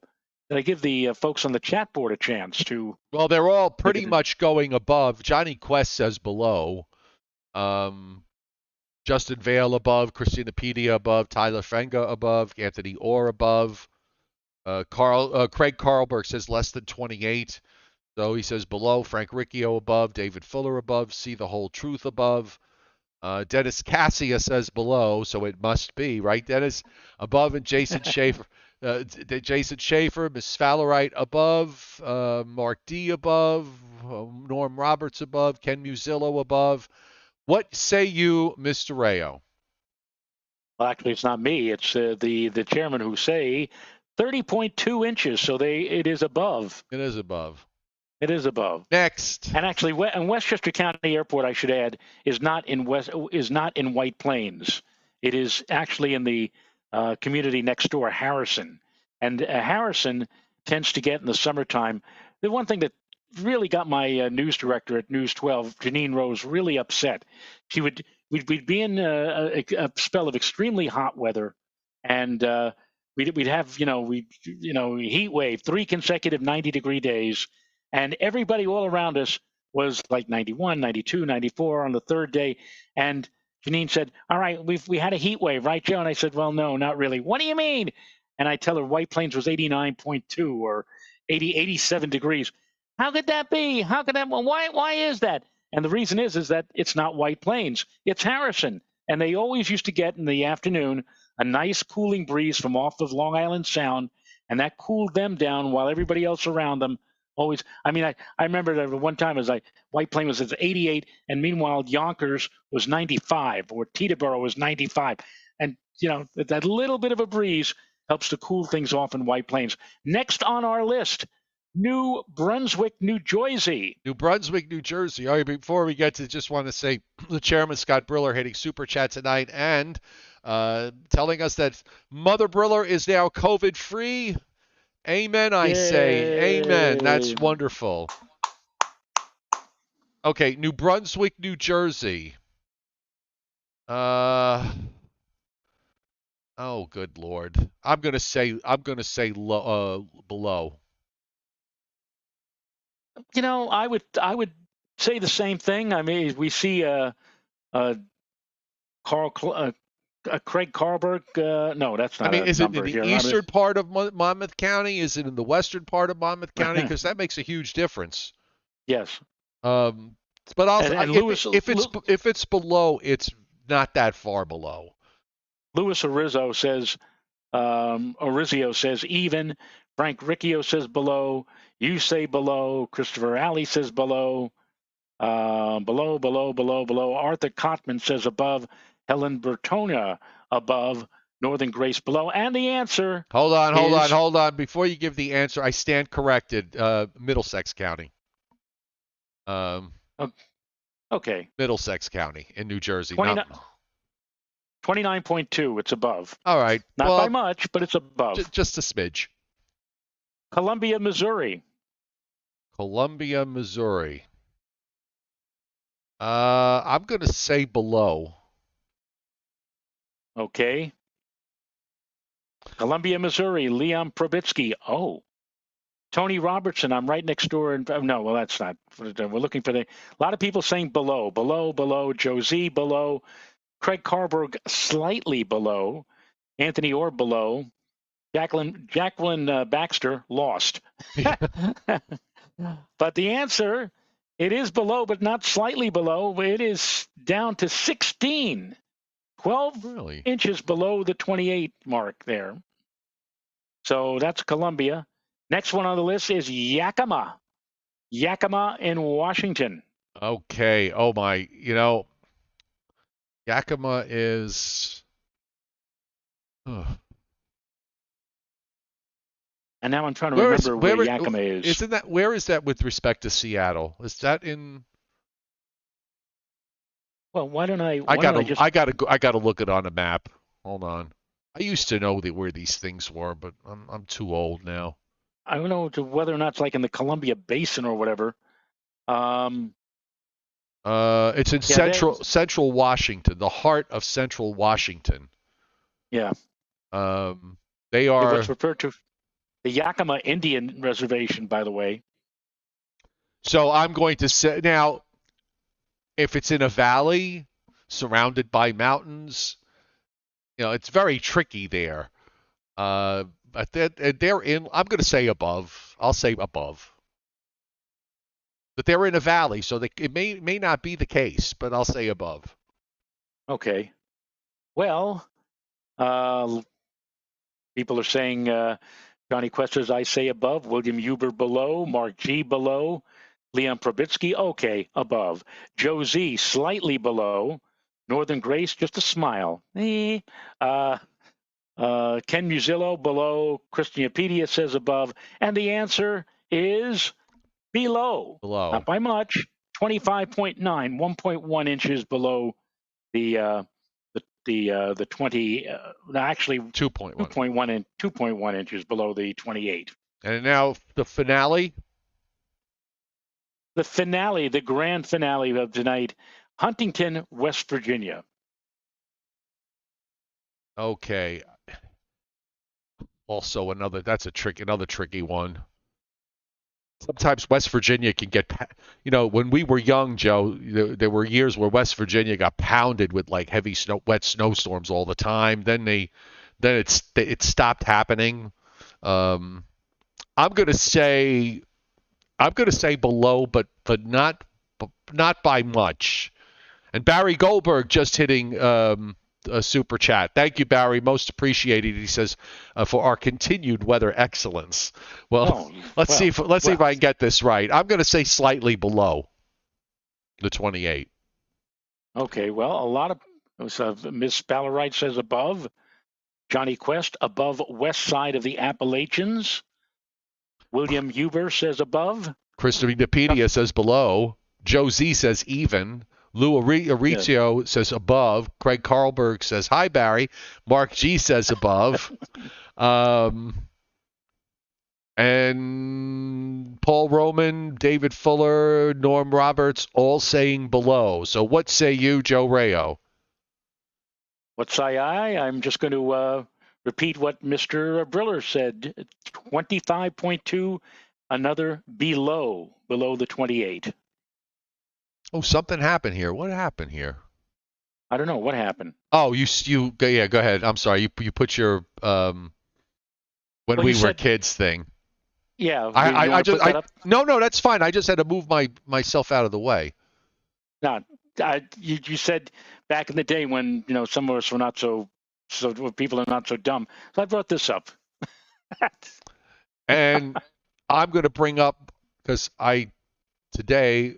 folks on the chat board a chance to Well, they're all look pretty at it? much going above. Johnny Quest says below. Justin Vale above, Christina Pedia above, Tyler Fenga above, Anthony Orr above. Craig Carlberg says less than 28. So he says below. Frank Riccio above, David Fuller above, See the Whole Truth above. Dennis Cassia says below, so it must be, right, Dennis? Above, and Jason Schaefer. Jason Schaefer, Miss Fallerite above, Mark D above, Norm Roberts above, Ken Musillo above. What say you, Mr. Rayo? Well, actually, it's not me. It's the chairman who say 30.2 inches. So it is above. It is above. It is above. Next. And actually, in Westchester County Airport, I should add, is not in White Plains. It is actually in the community next door, Harrison. And Harrison tends to get in the summertime. The one thing that really got my news director at News 12, Janine Rose, really upset. We'd be in a spell of extremely hot weather, and we'd have heat wave, 3 consecutive 90-degree days, and everybody all around us was like 91, 92, 94 on the third day. And Janine said, "All right, we had a heat wave, right, Joe?" And I said, "Well, no, not really." "What do you mean?" And I tell her White Plains was 89.2 or 87 degrees. How could that be? How could that? Well, why is that? And the reason is that it's not White Plains, it's Harrison. And they always used to get in the afternoon a nice cooling breeze from off of Long Island Sound, and that cooled them down while everybody else around them always. I mean, I remember that one time as White Plains was at 88, and meanwhile Yonkers was 95, or Teterboro was 95, and that little bit of a breeze helps to cool things off in White Plains. Next on our list, New Brunswick, New Jersey. New Brunswick, New Jersey. All right, before we get to, just want to say the chairman, Scott Briller, hitting Super Chat tonight and telling us that Mother Briller is now COVID-free. Amen, I say. Amen. That's wonderful. Okay, New Brunswick, New Jersey. Oh, good Lord. I'm gonna say below. I would say the same thing. I mean, we see Craig Carlberg. No, that's not. I mean, is it in the here. eastern part of Monmouth County? Is it in the western part of Monmouth County? Because that makes a huge difference. Yes. But also, if it's below, it's not that far below. Louis Orizio says even. Frank Riccio says below. You say below. Christopher Alley says below. Below. Arthur Cotman says above. Helen Bertona above. Northern Grace below. And the answer. Hold on. Before you give the answer, I stand corrected. Middlesex County. Okay. Middlesex County in New Jersey. 29.2. It's above. All right. Not by much, but it's above. Just a smidge. Columbia, Missouri. I'm going to say below. Okay. Columbia, Missouri. Leon Probitsky. Oh. Tony Robertson. I'm right next door. No, well, that's not. We're looking for a lot of people saying below. Josie below. Craig Carberg slightly below. Anthony Orr below. Jacqueline Baxter lost. But the answer, it is below, but not slightly below. It is down to 16. 12 inches below the 28 mark there. So that's Columbia. Next one on the list is Yakima. Yakima in Washington. Okay. Oh, my. Yakima is... And now I'm trying to remember where Yakima is. Isn't that, where is that with respect to Seattle? Is that in? Well, why don't I I gotta look it on a map. Hold on. I used to know where these things were, but I'm too old now. I don't know whether or not it's like in the Columbia Basin or whatever. It's in central Washington, the heart of central Washington. Yeah. They are what's referred to the Yakima Indian Reservation, by the way. So I'm going to say now, if it's in a valley surrounded by mountains, it's very tricky there. But they're in. I'm going to say above. I'll say above. But they're in a valley, so it may not be the case, but I'll say above. Okay. Well, people are saying Johnny Quest says I say above. William Huber below. Mark G below. Leon Probitsky, okay, above. Joe Z, slightly below. Northern Grace, just a smile. Ken Musillo, below. Christianopedia says above. And the answer is below. Below. Not by much. 25.9, 1.1 inches below the 20, actually 2.1 inches below the 28. And now the finale. The finale, the grand finale of tonight, Huntington, West Virginia. Okay. Also another tricky one. Sometimes West Virginia can get, when we were young, Joe, there were years where West Virginia got pounded with like heavy wet snowstorms all the time. Then it stopped happening. I'm going to say below, but not by much. And Barry Goldberg just hitting a super chat. Thank you, Barry. Most appreciated. He says for our continued weather excellence. Well, let's see if I can get this right. I'm going to say slightly below the 28. Okay. Well, a lot of Miss Ballerite says above. Johnny Quest above west side of the Appalachians. William Huber says above. Christopedia says below. Joe Z says even. Lou Arizio says above. Craig Carlberg says hi, Barry. Mark G says above. And Paul Roman, David Fuller, Norm Roberts all saying below. So what say you, Joe Rayo? What say I? I'm just going to repeat what Mr. Briller said. 25.2, another below the 28. Oh, something happened here. What happened here? I don't know. What happened? Oh, go ahead. I'm sorry. You put your when we were kids thing. Yeah. No, that's fine. I just had to move myself out of the way. No, you said back in the day when some of us were not so people are not so dumb. So I brought this up. And I'm going to bring up because today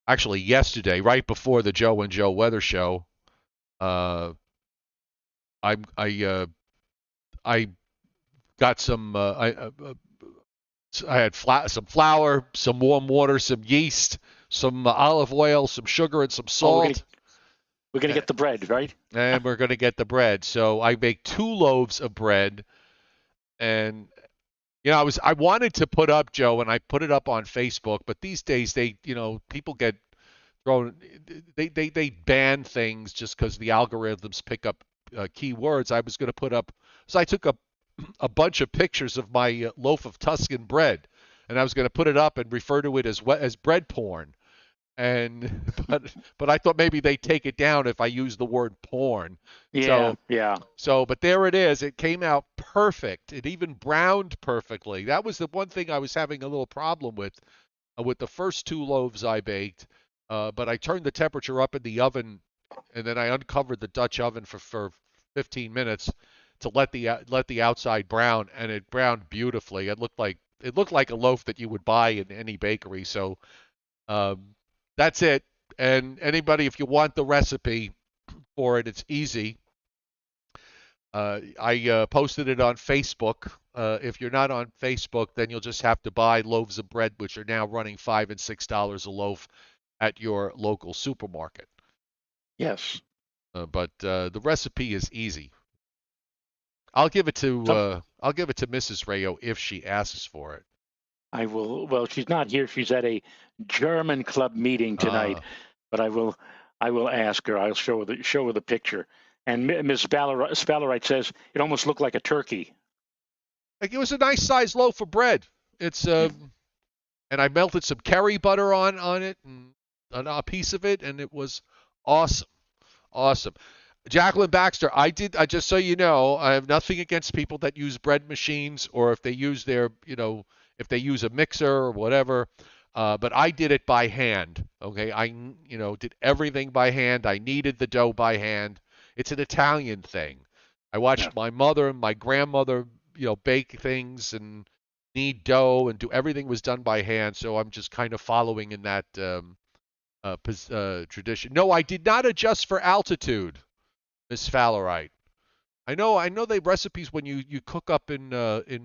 actually yesterday, right before the Joe and Joe weather show, I got some. I had some flour, some warm water, some yeast, some olive oil, some sugar, and some salt. We're gonna get the bread, right? And we're gonna get the bread. So I make 2 loaves of bread, and I wanted to put up, Joe, and I put it up on Facebook, but these days people get thrown. They ban things just because the algorithms pick up keywords. I was going to put up, so I took a bunch of pictures of my loaf of Tuscan bread, and I was going to put it up and refer to it as bread porn. But I thought maybe they'd take it down if I use the word porn. Yeah. So, but there it is. It came out perfect. It even browned perfectly. That was the one thing I was having a little problem with the first 2 loaves I baked. But I turned the temperature up in the oven, and then I uncovered the Dutch oven for 15 minutes to let the outside brown, and it browned beautifully. It looked like a loaf that you would buy in any bakery. So. That's it. And anybody, if you want the recipe for it, it's easy. I posted it on Facebook. If you're not on Facebook, then you'll just have to buy loaves of bread, which are now running $5 and $6 a loaf at your local supermarket. Yes. But the recipe is easy. I'll give it to Mrs. Rayo if she asks for it. I will. Well, she's not here. She's at a German club meeting tonight, Uh, but I will ask her. I'll show her the picture. And Ms. Spallerite says it almost looked like a turkey. like it was a nice sized loaf of bread. It's Yeah. and I melted some curry butter on it and on a piece of it, and it was awesome, awesome. Jacqueline Baxter, I just so you know, I have nothing against people that use bread machines or if they use if they use a mixer or whatever. But I did it by hand. Okay, I did everything by hand. I kneaded the dough by hand. It's an Italian thing. I Yeah. watched my mother and my grandmother, bake things and knead dough and do everything was done by hand. So I'm just kind of following in that tradition. No, I did not adjust for altitude. Miss Fallerite. I know they recipes when you cook up in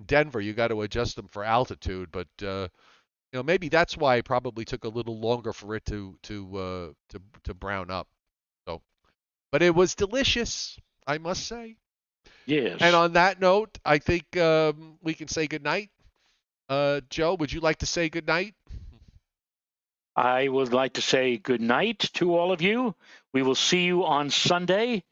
Denver, you got to adjust them for altitude, but maybe that's why it probably took a little longer for it to brown up. So, but it was delicious, I must say. And Yes. on that note, I think we can say goodnight. Joe, would you like to say goodnight? I would like to say good night to all of you. We will see you on Sunday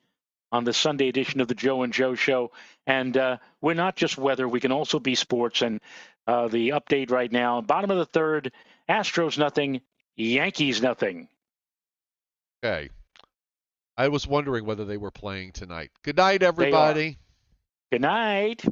on the Sunday edition of the Joe and Joe Show. And we're not just weather, we can also be sports. And the update right now, bottom of the third, Astros nothing, Yankees nothing. Okay. I was wondering whether they were playing tonight. Good night, They are. everybody. Good night.